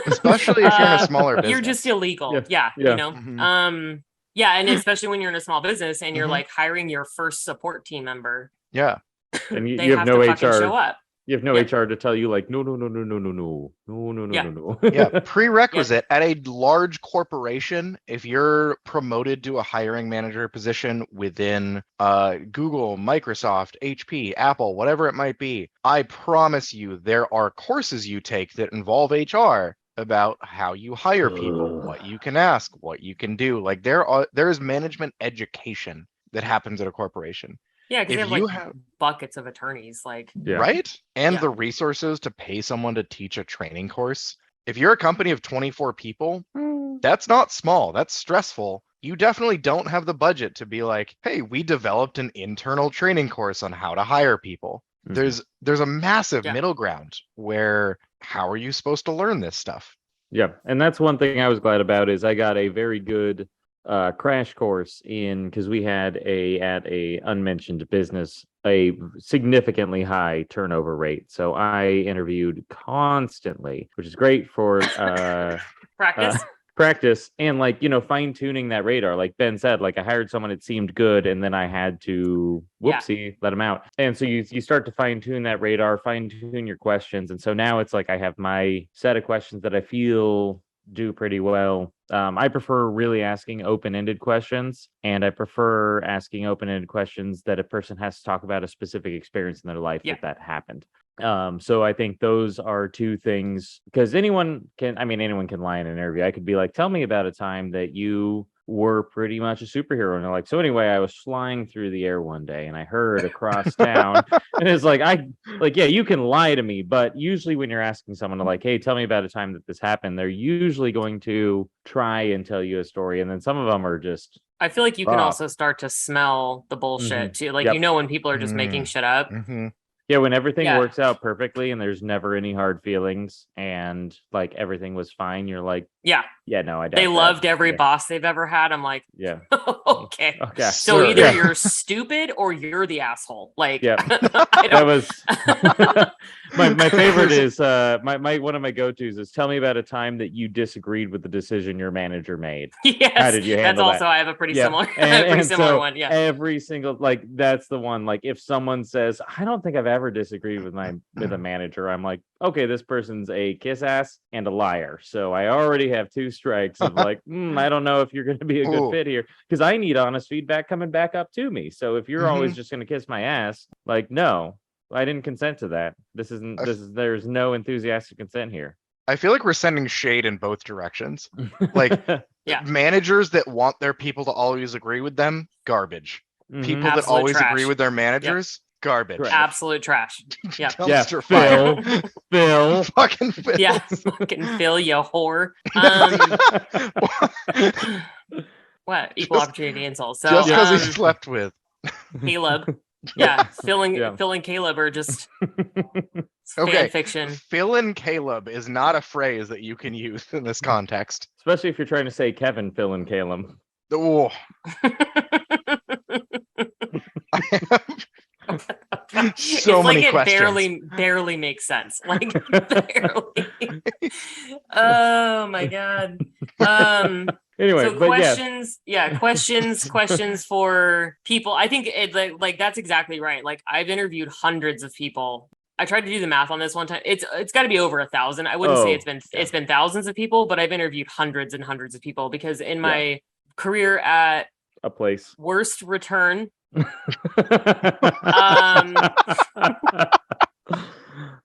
Especially if you're in a smaller business. You're just illegal. Yeah. You know. Mhm. Yeah, and especially when you're in a small business and you're Mhm. like hiring your first support team member. Yeah. And They you have have no to fucking HR. show up. You have no Yeah. HR to tell you like no. Yeah. Yeah, prerequisite at a large corporation, if you're promoted to a hiring manager position within Google, Microsoft, HP, Apple, whatever it might be, I promise you there are courses you take that involve HR about how you hire people, what you can ask, what you can do. Like there is management education that happens at a corporation. Yeah, because they If have you like have buckets of attorneys. Like Yeah. right? And Yeah. the resources to pay someone to teach a training course. If you're a company of 24 people, that's not small. That's stressful. You definitely don't have the budget to be like, hey, we developed an internal training course on how to hire people. Mhm. There's a massive Yeah. middle ground where how are you supposed to learn this stuff? Yeah, and that's one thing I was glad about is I got a very good crash course in because we had at a unmentioned business a significantly high turnover rate. So I interviewed constantly, which is great for practice. practice and like fine tuning that radar. Like Ben said, like I hired someone, it seemed good, and then I had to let him out. And so you start to fine tune that radar, fine tune your questions, and so now it's like I have my set of questions that I feel do pretty well. I prefer really asking open-ended questions, and I prefer asking open-ended questions that a person has to talk about a specific experience in their life that happened. So I think those are two things because anyone can lie in an interview. I could be like, tell me about a time that you were pretty much a superhero. And they're like, so anyway, I was flying through the air one day and I heard across town. And it's like, yeah, you can lie to me. But usually when you're asking someone to like, hey, tell me about a time that this happened, they're usually going to try and tell you a story. And then some of them are just I feel like you can also start to smell the bullshit too. Like, when people are just making shit up. Mm-hmm. Yeah, when everything works out perfectly and there's never any hard feelings and like everything was fine, you're like, no, I doubt they that. loved every boss they've ever had. I'm like, okay. So sure. either you're stupid or you're the asshole. Like, that was my favorite is my one of my go-tos is tell me about a time that you disagreed with the decision your manager made. Yes, how did you handle that's also that? I have a pretty similar and similar so one. Yeah, every single like that's the one. Like if someone says I don't think I've ever disagreed with a manager, I'm like, okay, this person's a kiss ass and a liar. So I already have two strikes of like, I don't know if you're going to be a good fit here because I need honest feedback coming back up to me. So if you're always just going to kiss my ass, like, no, I didn't consent to that. There's no enthusiastic consent here. I feel like we're sending shade in both directions. Like managers that want their people to always agree with them, garbage. People that always agree with their managers, garbage. Absolute trash. Yeah. Dumpster fire. Phil. Fucking Phil. Yeah, fucking Phil, you whore. What? Equal opportunity insults. So, just because he slept with. Caleb. Yeah, Phil and Yeah. Phil and Caleb are just Okay. fan fiction. Phil and Caleb is not a phrase that you can use in this context. Especially if you're trying to say Kevin, Phil, and Caleb. Oh, so It's like many it questions. barely makes sense. Like barely. Oh my god. Anyway, So but questions for people. I think it like that's exactly right. Like I've interviewed hundreds of people. I tried to do the math on this one time. It's got to be over 1,000. I wouldn't say it's been thousands of people, but I've interviewed hundreds and hundreds of people because in my career at a place. Worst Return, Oh,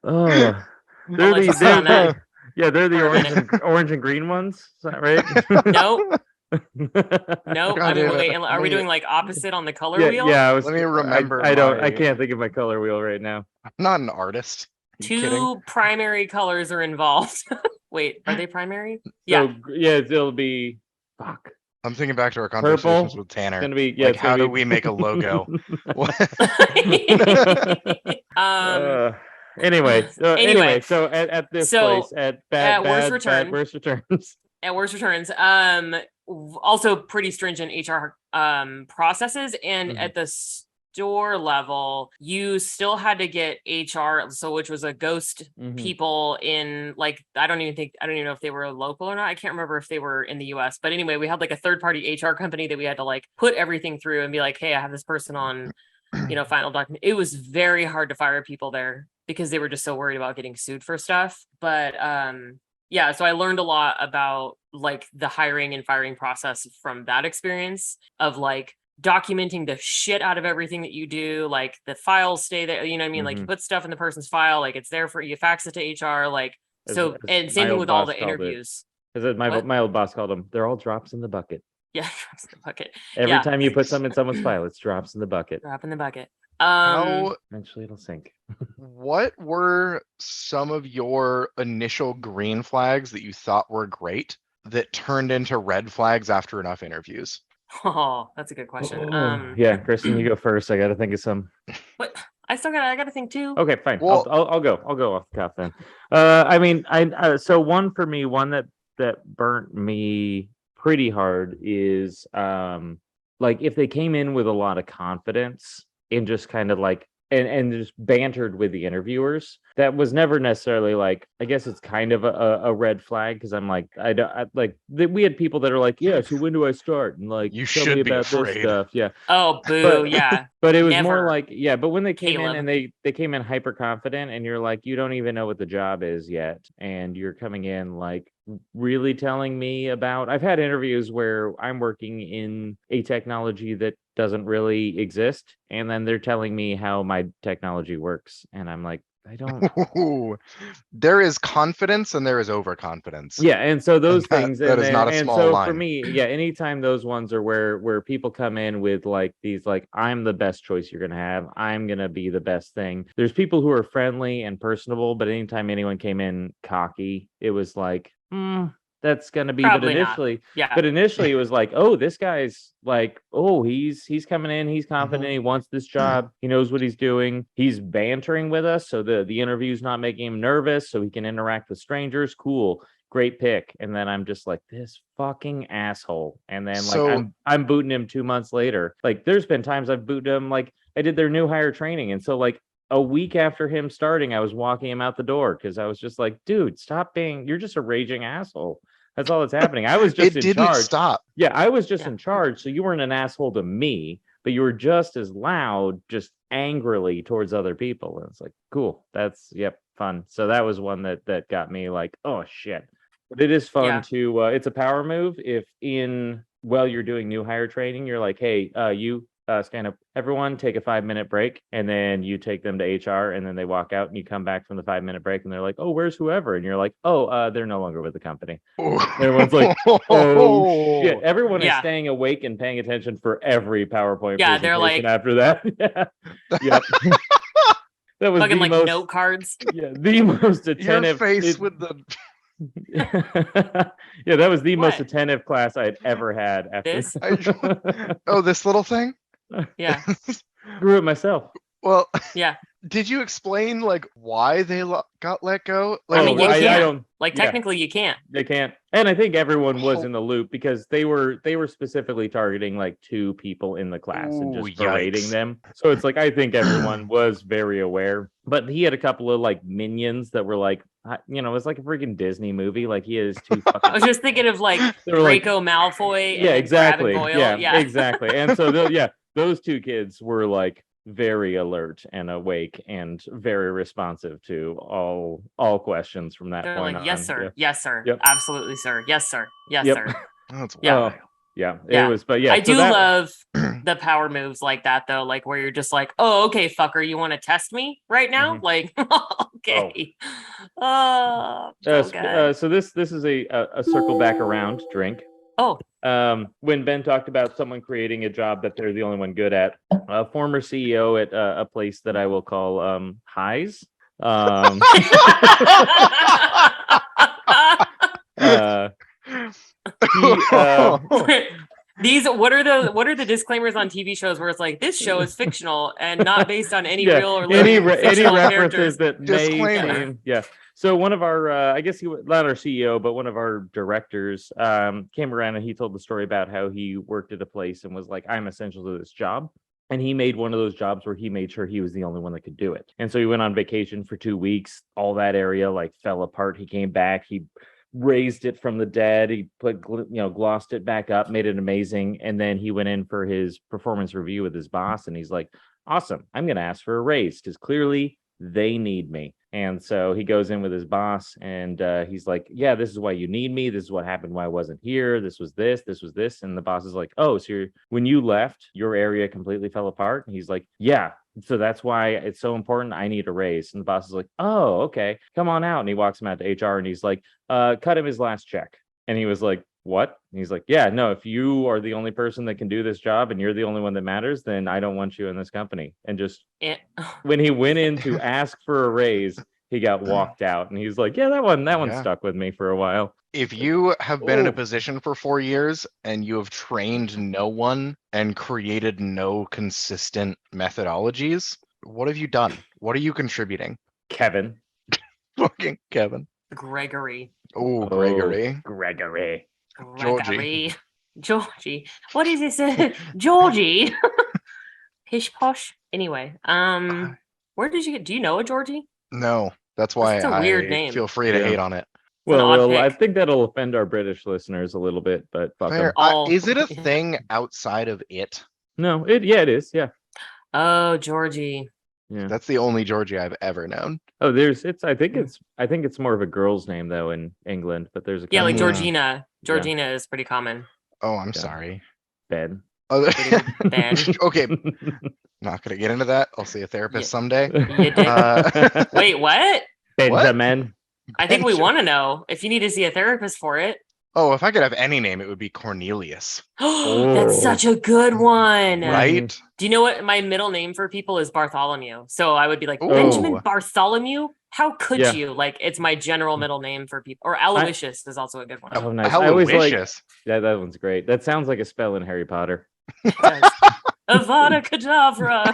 I'll let you sit on that they're the for a orange and green ones. Is that right? Nope. Nope. I mean, damn it. wait, are we doing like opposite on the color Yeah, wheel? yeah. Let me remember. I can't think of my color wheel right now. I'm not an artist. Are you kidding? Two primary colors are involved. Wait, are they primary? Yeah. So, yeah, it'll be fuck. I'm thinking back to our conversations Purple. with Tanner. It's gonna be Like, how do we make a logo? Anyway, Anyway, so at this so place at Worst Return. Worst Returns. At Worst Returns, also pretty stringent HR processes, and Mhm. at the store level, you still had to get HR, so which was a ghost Mhm. people in like I don't even know if they were local or not. I can't remember if they were in the US, but anyway, we had like a third party HR company that we had to like put everything through and be like, hey, I have this person on, final document. It was very hard to fire people there because they were just so worried about getting sued for stuff. But yeah, so I learned a lot about like the hiring and firing process from that experience of like documenting the shit out of everything that you do, like the files stay there, you know what I mean? Like you put stuff in the person's file, like it's there for you, fax it to HR, like so, and same thing with all the interviews. As my old boss called them, they're all drops in the bucket. Yeah, drops in the bucket. Every time you put something in someone's file, it's drops in the bucket. Drop in the bucket. Eventually it'll sink. What were some of your initial green flags that you thought were great that turned into red flags after enough interviews? Oh, that's a good question. Yeah, Kristen, you go first. I got to think of some. What? I got to think too. Okay, fine. Well, I'll go off the cuff then. So one for me, one that burnt me pretty hard is like if they came in with a lot of confidence and just kind of like and just bantered with the interviewers. That was never necessarily like, I guess it's kind of a red flag because I'm like, we had people that are like, yeah, so when do I start? And like, you tell should me be about afraid. this stuff. Yeah. Oh, boo. Yeah. But it was Never. more like, yeah, but when they came Caleb. in and they came in hyper confident and you're like, you don't even know what the job is yet. And you're coming in like really telling me about, I've had interviews where I'm working in a technology that doesn't really exist. And then they're telling me how my technology works. And I'm like, I don't. Ooh, there is confidence and there is overconfidence. Yeah, and so those things that is not a small so line. for me, yeah, anytime those ones are where people come in with like these like I'm the best choice you're gonna have, I'm gonna be the best thing. There's people who are friendly and personable, but anytime anyone came in cocky, it was like, that's gonna be. Probably but not. initially, Yeah. But initially, it was like, oh, this guy's like, oh, he's coming in, he's confident, he wants this job, he knows what he's doing, he's bantering with us, so the interview's not making him nervous, so he can interact with strangers. Cool, great pick. And then I'm just like, this fucking asshole. And then like I'm booting him 2 months later. Like there's been times I've booted him. Like I did their new hire training, and so like a week after him starting, I was walking him out the door because I was just like, dude, stop being, you're just a raging asshole. That's all that's happening. I was just in charge. Stop. Yeah, I was just in charge. So you weren't an asshole to me, but you were just as loud, just angrily towards other people. And it's like, cool. That's fun. So that was one that got me like, oh shit. But it is fun to it's a power move if while you're doing new hire training, you're like, hey, you stand up, everyone take a 5-minute break, and then you take them to HR, and then they walk out and you come back from the 5-minute break and they're like, oh, where's whoever? And you're like, oh, they're no longer with the company. Everyone's like, oh shit. Everyone is staying awake and paying attention for every PowerPoint presentation they're like after that. Yeah. That was fucking the like most, note cards. Yeah, the most attentive. Your face with the yeah, that was the most attentive class I'd ever had after this little thing. Yeah. Grew it myself. Well, Yeah. did you explain like why they got let go? I Like, mean, it you was- can't. don't. Like yeah. technically you can't. They can't. And I think everyone was Oh. in the loop because they were specifically targeting like 2 people in the class and Ooh, just berating yikes. them. So it's like I think everyone was very aware. But he had a couple of like minions that were like, you know, it's like a freaking Disney movie. Like he has 2 I fucking was just thinking of like they were like, Draco Malfoy yeah, and exactly. Crabbe and Goyle. Yeah, exactly. And so those 2 kids were like very alert and awake and very responsive to all questions from that They're point like, on. yes, sir. Yeah. Yes, sir. Yep. Absolutely, sir. Yes, sir. Yes, Yep. sir. That's Yeah. wild. Yeah, Yeah. it was, but yeah, I so do that- love the power moves like that though, like where you're just like, oh, okay, fucker, you want to test me right now? Like, okay. Oh, so good. so this is a circle back around drink. Oh, When Ben talked about someone creating a job that they're the only one good at, a former CEO at a place that I will call Highs. These what are the disclaimers on TV shows where it's like this show is fictional and not based on any Yeah, real or any living fictional references characters. that Disclaimer. may seem, yeah. So one of our, I guess he was not our CEO, but one of our directors came around and he told the story about how he worked at a place and was like, I'm essential to this job. And he made one of those jobs where he made sure he was the only one that could do it. And so he went on vacation for 2 weeks. All that area like fell apart. He came back. He raised it from the dead. He put, glossed it back up, made it amazing. And then he went in for his performance review with his boss. And he's like, awesome, I'm going to ask for a raise because clearly they need me. And so he goes in with his boss and he's like, yeah, this is why you need me. This is what happened why I wasn't here. This was this. And the boss is like, oh, so when you left, your area completely fell apart. And he's like, yeah. So that's why it's so important. I need a raise. And the boss is like, oh, okay, come on out. And he walks him out to HR and he's like, cut him his last check. And he was like, what? And he's like, yeah, no, if you are the only person that can do this job and you're the only one that matters, then I don't want you in this company. And just when he went in to ask for a raise, he got walked out. And he's like, yeah, that one Yeah. stuck with me for a while. If you have been in a Oh. position for 4 years and you have trained no one and created no consistent methodologies, what have you done? What are you contributing? Kevin. Fucking Kevin. Gregory. Oh, Gregory. Gregory. Gregory. Georgie. What is this? Georgie. Pish posh. Anyway, where did you get? Do you know a Georgie? No, that's why That's a weird I name. feel free to Yeah. hate on it. an odd Well, I pick. think that'll offend our British listeners a little bit, but fuck 'em. Fair. Oh. Is it a thing outside of it? No, it is. Yeah. Oh, Georgie. Yeah. That's the only Georgie I've ever known. Oh, I think it's more of a girl's name though in England, but there's a Yeah, like couple- Georgina. Georgina is pretty common. Oh, I'm Yeah. sorry. Ben. Other- Ben. Okay, not gonna get into that. I'll see a therapist someday. You did. Wait, what? Benjamin. I think we Benjamin. want to know if you need to see a therapist for it. Oh, if I could have any name, it would be Cornelius, That's Oh. such a good one. right? Do you know what my middle name for people is? Bartholomew. So I would be like, Ooh. Benjamin Bartholomew? How could Yeah. you? Like, it's my general middle name for people. Or Aloysius is also a good one. Oh, nice. I always like Aloysius. that one's great. That sounds like a spell in Harry Potter. Avada Kedavra.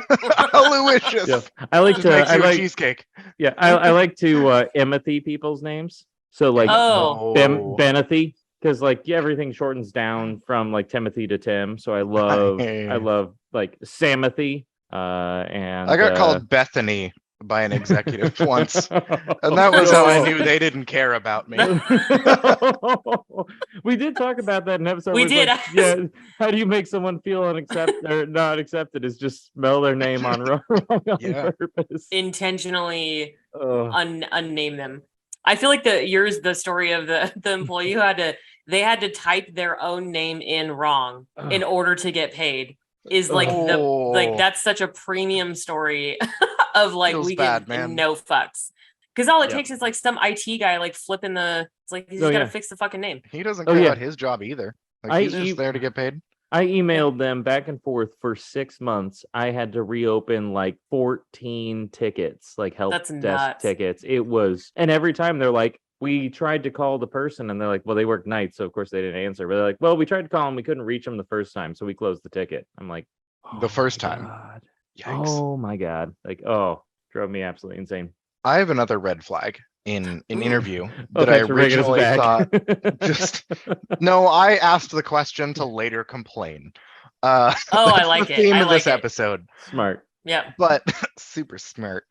Aloysius. Yeah. I like Just to makes I you a like cheesecake. yeah, I like to Timothy people's names. So like Oh. Benathy, because like everything shortens down from like Timothy to Tim. So I love like Samothy. And I got called Bethany by an executive once, and that was how I knew they didn't care about me. We did talk about that in episode. We where it's did. like, yeah. How do you make someone feel unaccepted or not accepted? Is just spell their name on wrong on Yeah. purpose. Intentionally Ugh. unname them. I feel like the story of the employee who they had to type their own name in wrong in order to get paid is like Oh. that's such a premium story of like Feels we bad, give man. no fucks. Because all it Yep. takes is like some IT guy like flipping it's like he's Oh, just gotta yeah. fix the fucking name. He doesn't Oh, care yeah. about his job either. Like I he's e- just there to get paid. I emailed them back and forth for 6 months. I had to reopen like 14 tickets, like help That's desk nuts. tickets. It was, and every time they're like, we tried to call the person and they're like, well, they work nights. So of course they didn't answer. But they're like, well, we tried to call them. We couldn't reach them the first time. So we closed the ticket. I'm like, The first my time. God. Yikes. Oh my god! Drove me absolutely insane. I have another red flag in an interview that I Thanks for bringing us originally back. thought just no, I asked the question to later complain. Oh, I That's like the it. theme I of this like it. episode. Smart. Yeah. But super smart.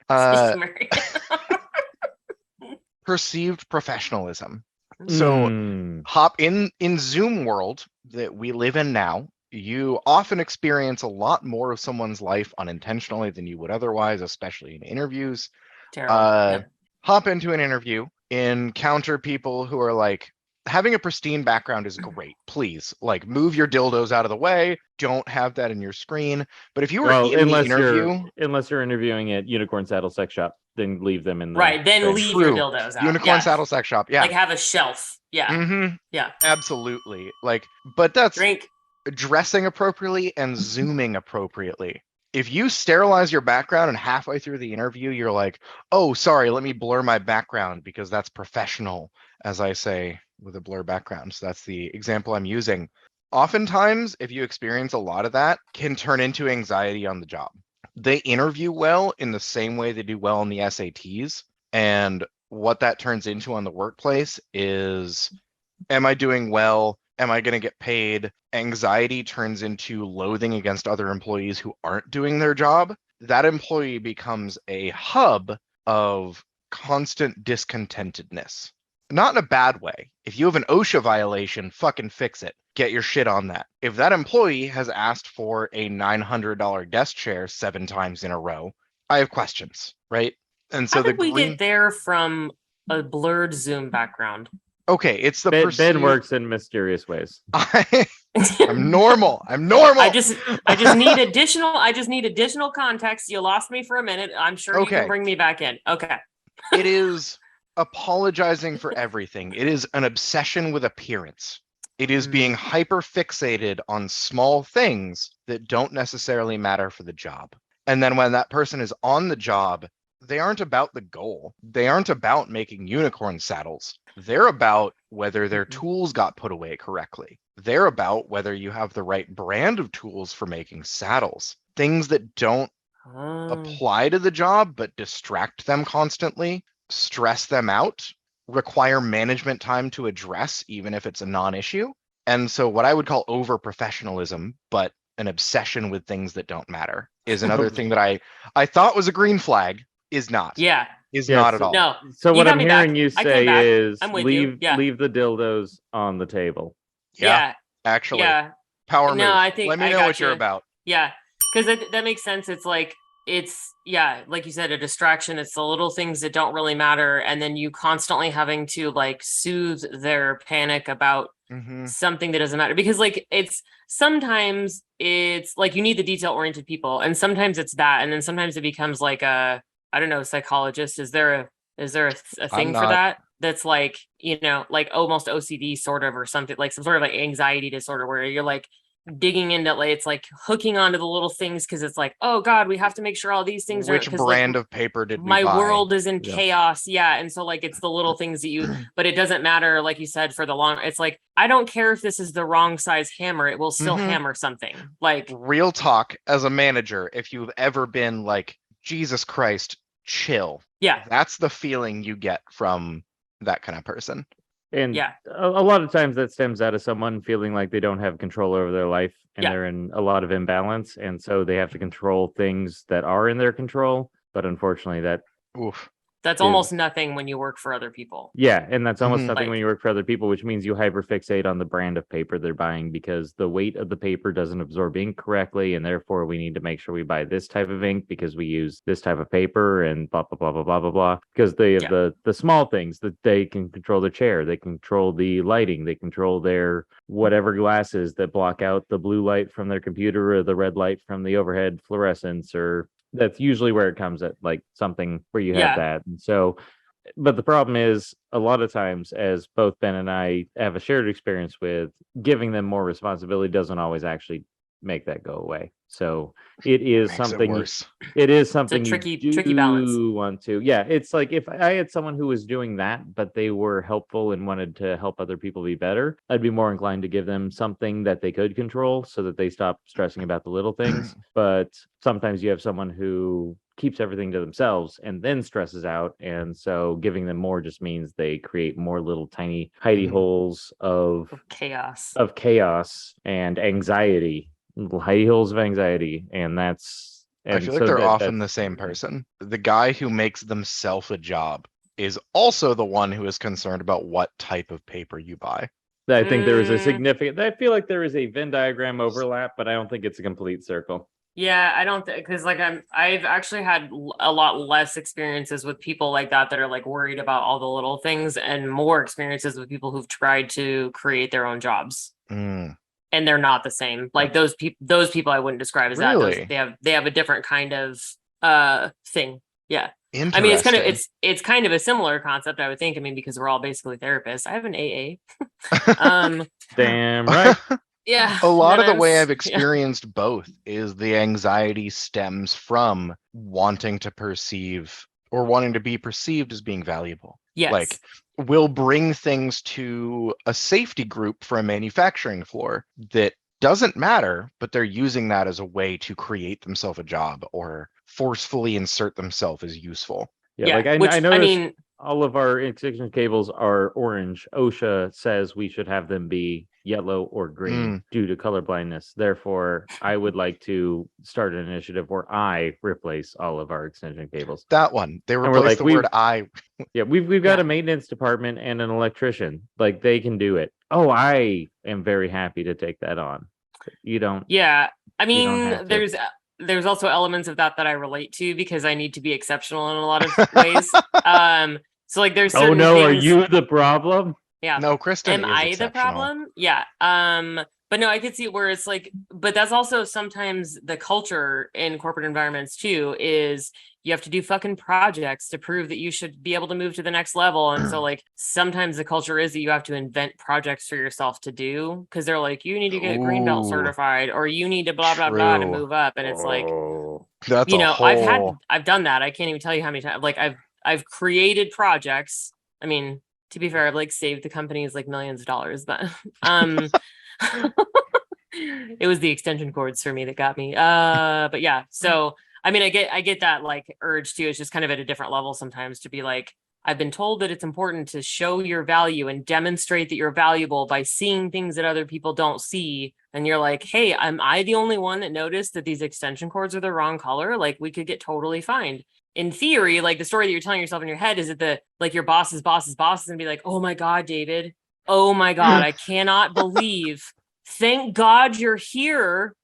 Perceived professionalism. So Mm. hop in Zoom world that we live in now, you often experience a lot more of someone's life unintentionally than you would otherwise, especially in interviews. Terrible. Yeah. Hop into an interview, encounter people who are like, having a pristine background is great. Please, like, move your dildos out of the way. Don't have that in your screen. But if you were Well, in the interview, unless you're interviewing at Unicorn Saddle Sex Shop, then leave them in the Right. Then thing. leave your True. dildos out. Unicorn Yeah. Saddle Sex Shop, yeah. Like have a shelf. Yeah. Mm-hmm. Yeah. Absolutely. Like, but that's Drink. dressing appropriately and zooming appropriately. If you sterilize your background and halfway through the interview, you're like, oh, sorry, let me blur my background because that's professional, as I say with a blur background. So that's the example I'm using. Oftentimes, if you experience a lot of that, can turn into anxiety on the job. They interview well in the same way they do well on the SATs. And what that turns into on the workplace is, am I doing well? Am I going to get paid? Anxiety turns into loathing against other employees who aren't doing their job. That employee becomes a hub of constant discontentedness. Not in a bad way. If you have an OSHA violation, fucking fix it. Get your shit on that. If that employee has asked for a $900 desk chair 7 times in a row, I have questions, right? And so How did we get there from a blurred Zoom background? Okay, it's the Ben works in mysterious ways. I'm normal. I'm normal. I just need additional context. You lost me for a minute. I'm sure you can bring me back in. Okay. It is apologizing for everything. It is an obsession with appearance. It is being hyper fixated on small things that don't necessarily matter for the job. And then when that person is on the job, they aren't about the goal. They aren't about making unicorn saddles. They're about whether their tools got put away correctly. They're about whether you have the right brand of tools for making saddles. Things that don't apply to the job but distract them constantly, stress them out, require management time to address, even if it's a non-issue. And so what I would call over-professionalism, but an obsession with things that don't matter, is another thing that I thought was a green flag, is not. Yeah. Is not at all. No. So what I'm me hearing back. you I came say back. is I'm with you. Yeah. leave the dildos on the table. Yeah. Actually. Yeah. Power move. No, I think Let me know what you're about. Yeah. Because that makes sense. It's like, like you said, a distraction. It's the little things that don't really matter. And then you constantly having to like soothe their panic about something that doesn't matter. Because like sometimes it's like you need the detail oriented people. And sometimes it's that. And then sometimes it becomes like I don't know, psychologist. Is there a thing for that? That's like, like almost OCD sort of, or something, like some sort of like anxiety disorder where you're like digging into, like, it's like hooking onto the little things because it's like, oh God, we have to make sure all these things are. Which brand of paper did we buy? My world is in chaos. Yeah. And so like it's the little things that but it doesn't matter, like you said, for the long, it's like, I don't care if this is the wrong size hammer, it will still hammer something. Like real talk, as a manager, if you've ever been like, Jesus Christ, chill. Yeah. That's the feeling you get from that kind of person. And a lot of times that stems out of someone feeling like they don't have control over their life and they're in a lot of imbalance. And so they have to control things that are in their control. But unfortunately, that's almost nothing when you work for other people. Yeah, and that's almost nothing when you work for other people, which means you hyperfixate on the brand of paper they're buying because the weight of the paper doesn't absorb ink correctly, and therefore we need to make sure we buy this type of ink because we use this type of paper and blah, blah, blah, blah, blah, blah, blah. Because they have the small things that they can control their chair, they control the lighting, they control their whatever glasses that block out the blue light from their computer or the red light from the overhead fluorescence, or that's usually where it comes at, like something where you have that. And so, but the problem is a lot of times, as both Ben and I have a shared experience with, giving them more responsibility doesn't always actually make that go away. So it is Makes it something. worse. It is something tricky you balance. want to. Yeah, it's like if I had someone who was doing that, but they were helpful and wanted to help other people be better, I'd be more inclined to give them something that they could control so that they stop stressing about the little things. But sometimes you have someone who keeps everything to themselves and then stresses out. And so giving them more just means they create more little tiny hidey holes of Chaos. and anxiety. Little hidey holes of anxiety. And that's I feel like they're often the same person. The guy who makes themselves a job is also the one who is concerned about what type of paper you buy. I think there is a significant. I feel like there is a Venn diagram overlap, but I don't think it's a complete circle. Yeah, I don't think because like I've actually had a lot less experiences with people like that are like worried about all the little things, and more experiences with people who've tried to create their own jobs. And they're not the same. Like those people I wouldn't describe as really? that. They have a different kind of thing. Yeah. Interesting. I mean, it's kind of a similar concept, I would think. I mean, because we're all basically therapists. I have an AA. Damn right. Yeah. A lot of the way I've experienced both is the anxiety stems from wanting to perceive or wanting to be perceived as being valuable. Yes. Like we'll bring things to a safety group for a manufacturing floor that doesn't matter, but they're using that as a way to create themselves a job or forcefully insert themselves as useful. Yeah, like I noticed I mean, all of our extension cables are orange. OSHA says we should have them be yellow or green due to color blindness. Therefore, I would like to start an initiative where I replace all of our extension cables. That one. They replace the word I. Yeah, we've got a maintenance department and an electrician. Like they can do it. Oh, I am very happy to take that on. You don't. Yeah. I mean, there's also elements of that I relate to because I need to be exceptional in a lot of ways. So like there's certain things... are you the problem? Yeah. No, Kristen Am I the problem? Yeah. But no, I could see where it's like, but that's also sometimes the culture in corporate environments too, is you have to do fucking projects to prove that you should be able to move to the next level. And so like sometimes the culture is that you have to invent projects for yourself to do because they're like, you need to get green belt certified or you need to blah, blah, blah to move up. And it's like, that's you know, I've done that. I can't even tell you how many times. Like I've created projects. I mean, to be fair, I've like saved the companies like millions of dollars, but it was the extension cords for me that got me. But yeah, so I mean, I get that like urge too. It's just kind of at a different level sometimes to be like, I've been told that it's important to show your value and demonstrate that you're valuable by seeing things that other people don't see. And you're like, hey, am I the only one that noticed that these extension cords are the wrong color? Like we could get totally fined. In theory, like the story that you're telling yourself in your head is that like your boss's and be like, oh my God, David. Oh my God, I cannot believe. Thank God you're here.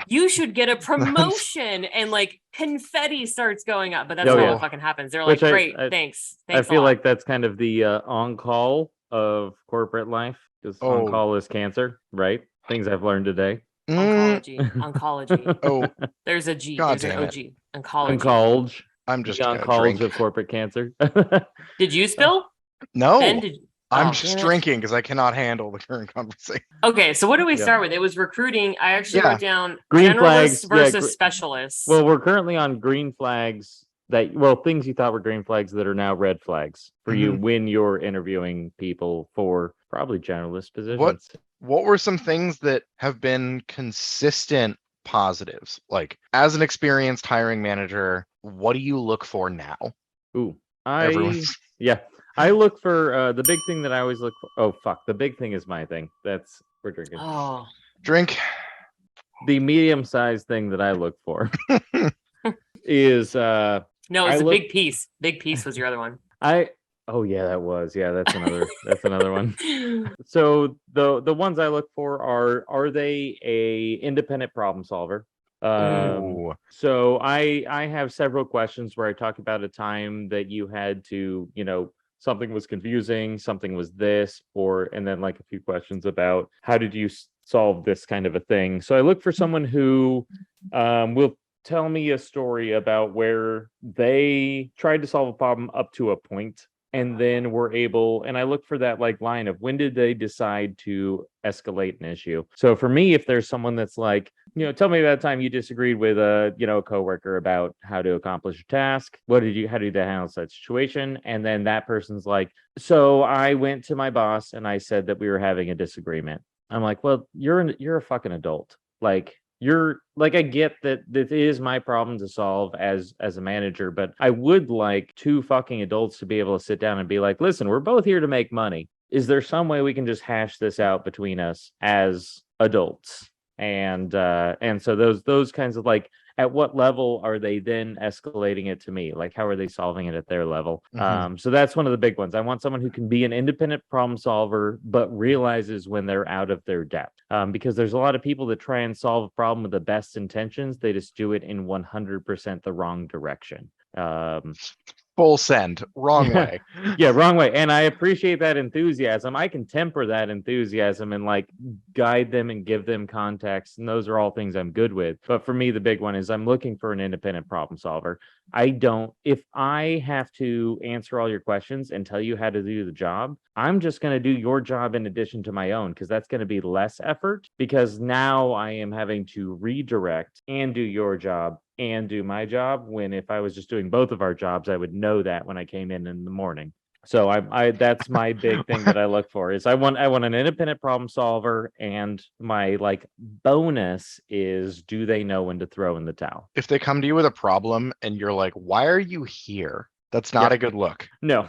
You should get a promotion. And like confetti starts going up, but that's not what fucking happens. They're like, great, thanks. I feel like that's kind of the on-call of corporate life because on-call is cancer, right? Things I've learned today. Oncology. Oh, there's a G. God there's an OG. Oncology. I'm just on college of corporate cancer. Did you spill? No. I'm just drinking because I cannot handle the current conversation. Okay, so what do we start with? It was recruiting. I actually wrote down green generalists versus specialists. Well, we're currently on green flags things you thought were green flags that are now red flags for you when you're interviewing people for probably generalist positions. What were some things that have been consistent positives? Like as an experienced hiring manager, what do you look for now? I look for the big thing that I always look for. Oh fuck, the big thing is my thing. We're drinking. Oh, drink. The medium-sized thing that I look for is no, it's a big piece. Big piece was your other one. Oh yeah, that was. Yeah, that's another one. So the ones I look for are they a independent problem solver? So I have several questions where I talk about a time that you had to, something was confusing, something was this, and then like a few questions about how did you solve this kind of a thing. So I look for someone who will tell me a story about where they tried to solve a problem up to a point and then we're able, and I look for that like line of when did they decide to escalate an issue. So for me, if there's someone that's like, tell me about the time you disagreed with a coworker about how to accomplish a task. How did you handle that situation? And then that person's like, so I went to my boss and I said that we were having a disagreement. I'm like, well, you're a fucking adult. Like, you're like, I get that it is my problem to solve as a manager, but I would like two fucking adults to be able to sit down and be like, listen, we're both here to make money. Is there some way we can just hash this out between us as adults? And so those kinds of like, at what level are they then escalating it to me? Like, how are they solving it at their level? So that's one of the big ones. I want someone who can be an independent problem solver, but realizes when they're out of their depth. Because there's a lot of people that try and solve a problem with the best intentions. They just do it in 100% the wrong direction. Full send, wrong way. Yeah, wrong way. And I appreciate that enthusiasm. I can temper that enthusiasm and like guide them and give them context. And those are all things I'm good with. But for me, the big one is I'm looking for an independent problem solver. If I have to answer all your questions and tell you how to do the job, I'm just going to do your job in addition to my own, because that's going to be less effort, because now I am having to redirect and do your job and do my job, when if I was just doing both of our jobs, I would know that when I came in the morning. So I that's my big thing that I look for is I want an independent problem solver, and my like bonus is, do they know when to throw in the towel? If they come to you with a problem and you're like, why are you here? That's not a good look. No.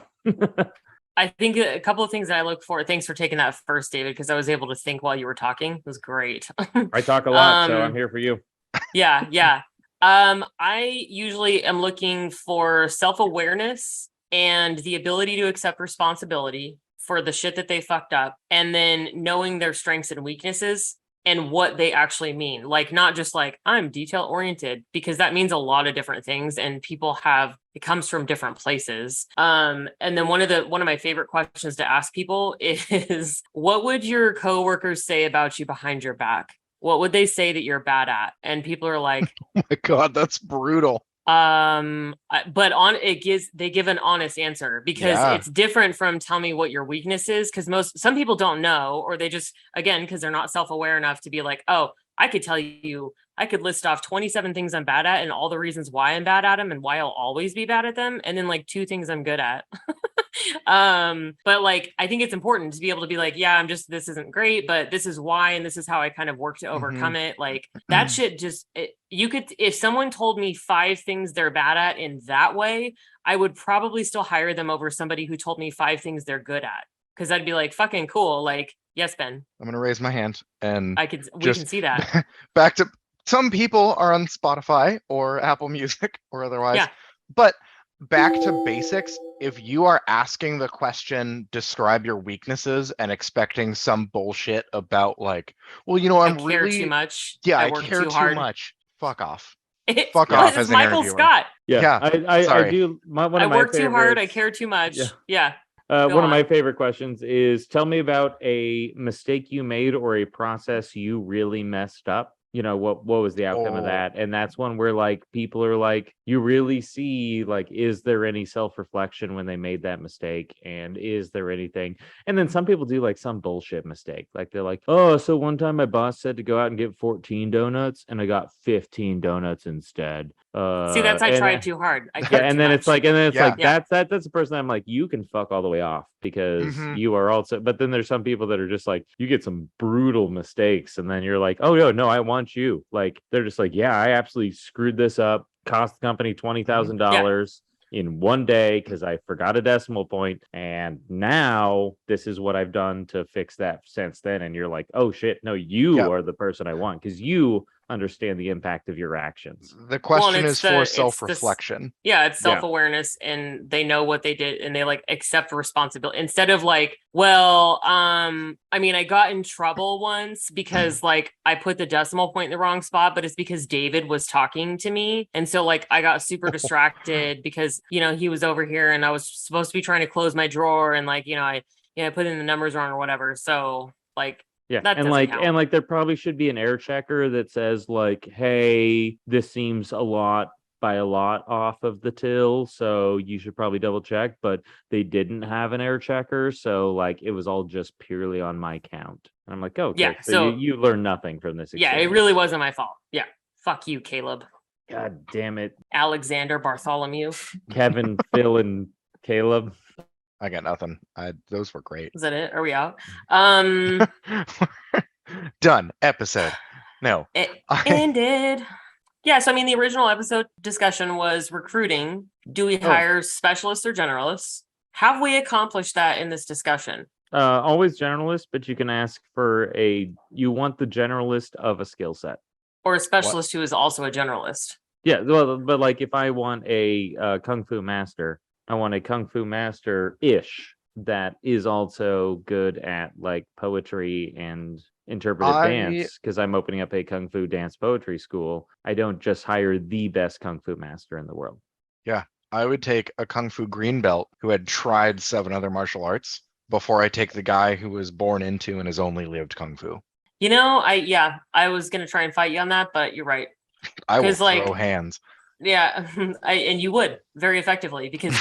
I think a couple of things that I look for. Thanks for taking that first, David, because I was able to think while you were talking. It was great. I talk a lot, so I'm here for you. Yeah. I usually am looking for self-awareness and the ability to accept responsibility for the shit that they fucked up, and then knowing their strengths and weaknesses and what they actually mean. Like, not just like, I'm detail oriented, because that means a lot of different things, and it comes from different places. And then one of my favorite questions to ask people is, what would your coworkers say about you behind your back? What would they say that you're bad at? And people are like, oh my God, that's brutal. But they give an honest answer, because it's different from tell me what your weakness is. Cause some people don't know, or they just, again, cause they're not self-aware enough to be like, oh, I could list off 27 things I'm bad at and all the reasons why I'm bad at them and why I'll always be bad at them. And then like 2 things I'm good at. But like, I think it's important to be able to be like, yeah, this isn't great, but this is why, and this is how I kind of work to overcome it. Like that shit if someone told me 5 things they're bad at in that way, I would probably still hire them over somebody who told me 5 things they're good at. Cause I'd be like, fucking cool. Like, yes, Ben. I'm going to raise my hand and we can see that. Back to some people are on Spotify or Apple Music or otherwise, but back to basics. If you are asking the question, describe your weaknesses, and expecting some bullshit about like, well, I'm I care really too much. Yeah, I care too hard. much. Fuck off. Fuck off as Michael interviewer. Scott. Yeah. I do. I work too hard. I care too much. Yeah. One of my favorite questions is, tell me about a mistake you made or a process you really messed up. What was the outcome of that? And that's one where like people are like, you really see like, is there any self-reflection when they made that mistake? And is there anything? And then some people do like some bullshit mistake. Like they're like, oh, so one time my boss said to go out and get 14 donuts and I got 15 donuts instead. See, I tried too hard. And then it's like that's the person I'm like, you can fuck all the way off, because you are also. But then there's some people that are just like, you get some brutal mistakes, and then you're like, oh no, I want you. Like they're just like, yeah, I absolutely screwed this up, cost the company $20,000 in one day because I forgot a decimal point, and now this is what I've done to fix that since then. And you're like, oh shit, no, you are the person I want, because you understand the impact of your actions. The question is for self-reflection. It's self-awareness, and they know what they did, and they like accept responsibility instead of like, well, I got in trouble once because like I put the decimal point in the wrong spot, but it's because David was talking to me, and so like I got super distracted because he was over here and I was supposed to be trying to close my drawer, and like I put in the numbers wrong or whatever. So like. Yeah, and like there probably should be an error checker that says like, hey, this seems a lot by a lot off of the till, so you should probably double check. But they didn't have an air checker, so like it was all just purely on my count. And I'm like, oh, okay, Yeah, so so- you learn nothing from this. Yeah, it experience. really wasn't my fault. Yeah. Fuck you, Caleb. God damn it, Alexander Bartholomew. Kevin, Phil, and Caleb. I got nothing. Those were great. Is that it? Are we out? Done. Episode. No. It I- ended. Yeah, so I mean, the original episode discussion was recruiting. Do we hire specialists or generalists? Have we accomplished that in this discussion? Always generalist, but you can ask for you want the generalist of a skill set. Or a specialist who is also a generalist? Yeah, well, but like if I want a kung fu master, I want a kung fu master-ish that is also good at like poetry and interpretive dance, because I'm opening up a kung fu dance poetry school. I don't just hire the best kung fu master in the world. Yeah, I would take a kung fu green belt who had tried 7 other martial arts before I take the guy who was born into and has only lived kung fu. You know, I was gonna try and fight you on that, but you're right. I will 'Cause, like- throw hands. Yeah, and you would very effectively because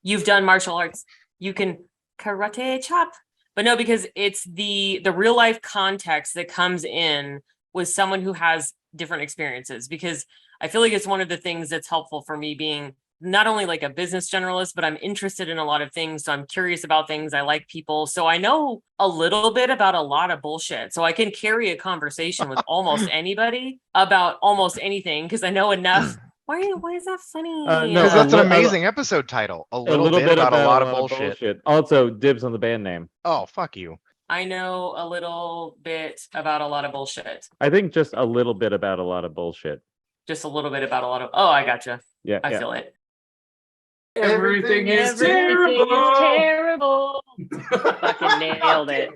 you've done martial arts. You can karate chop, but no, because it's the real life context that comes in with someone who has different experiences. Because I feel like it's one of the things that's helpful for me being not only like a business generalist, but I'm interested in a lot of things. So I'm curious about things. I like people. So I know a little bit about a lot of bullshit. So I can carry a conversation with almost anybody about almost anything because I know enough. Why is that funny? No, Because a that's an li- a- amazing episode title. A little bit about a lot of bullshit. Also, dibs on the band name. Oh, fuck you. I know a little bit about a lot of bullshit. I think just a little bit about a lot of bullshit. Just a little bit about a lot of. Oh, I gotcha. Yeah, I yeah. feel it. Everything is Everything is terrible. terrible. Fucking nailed it.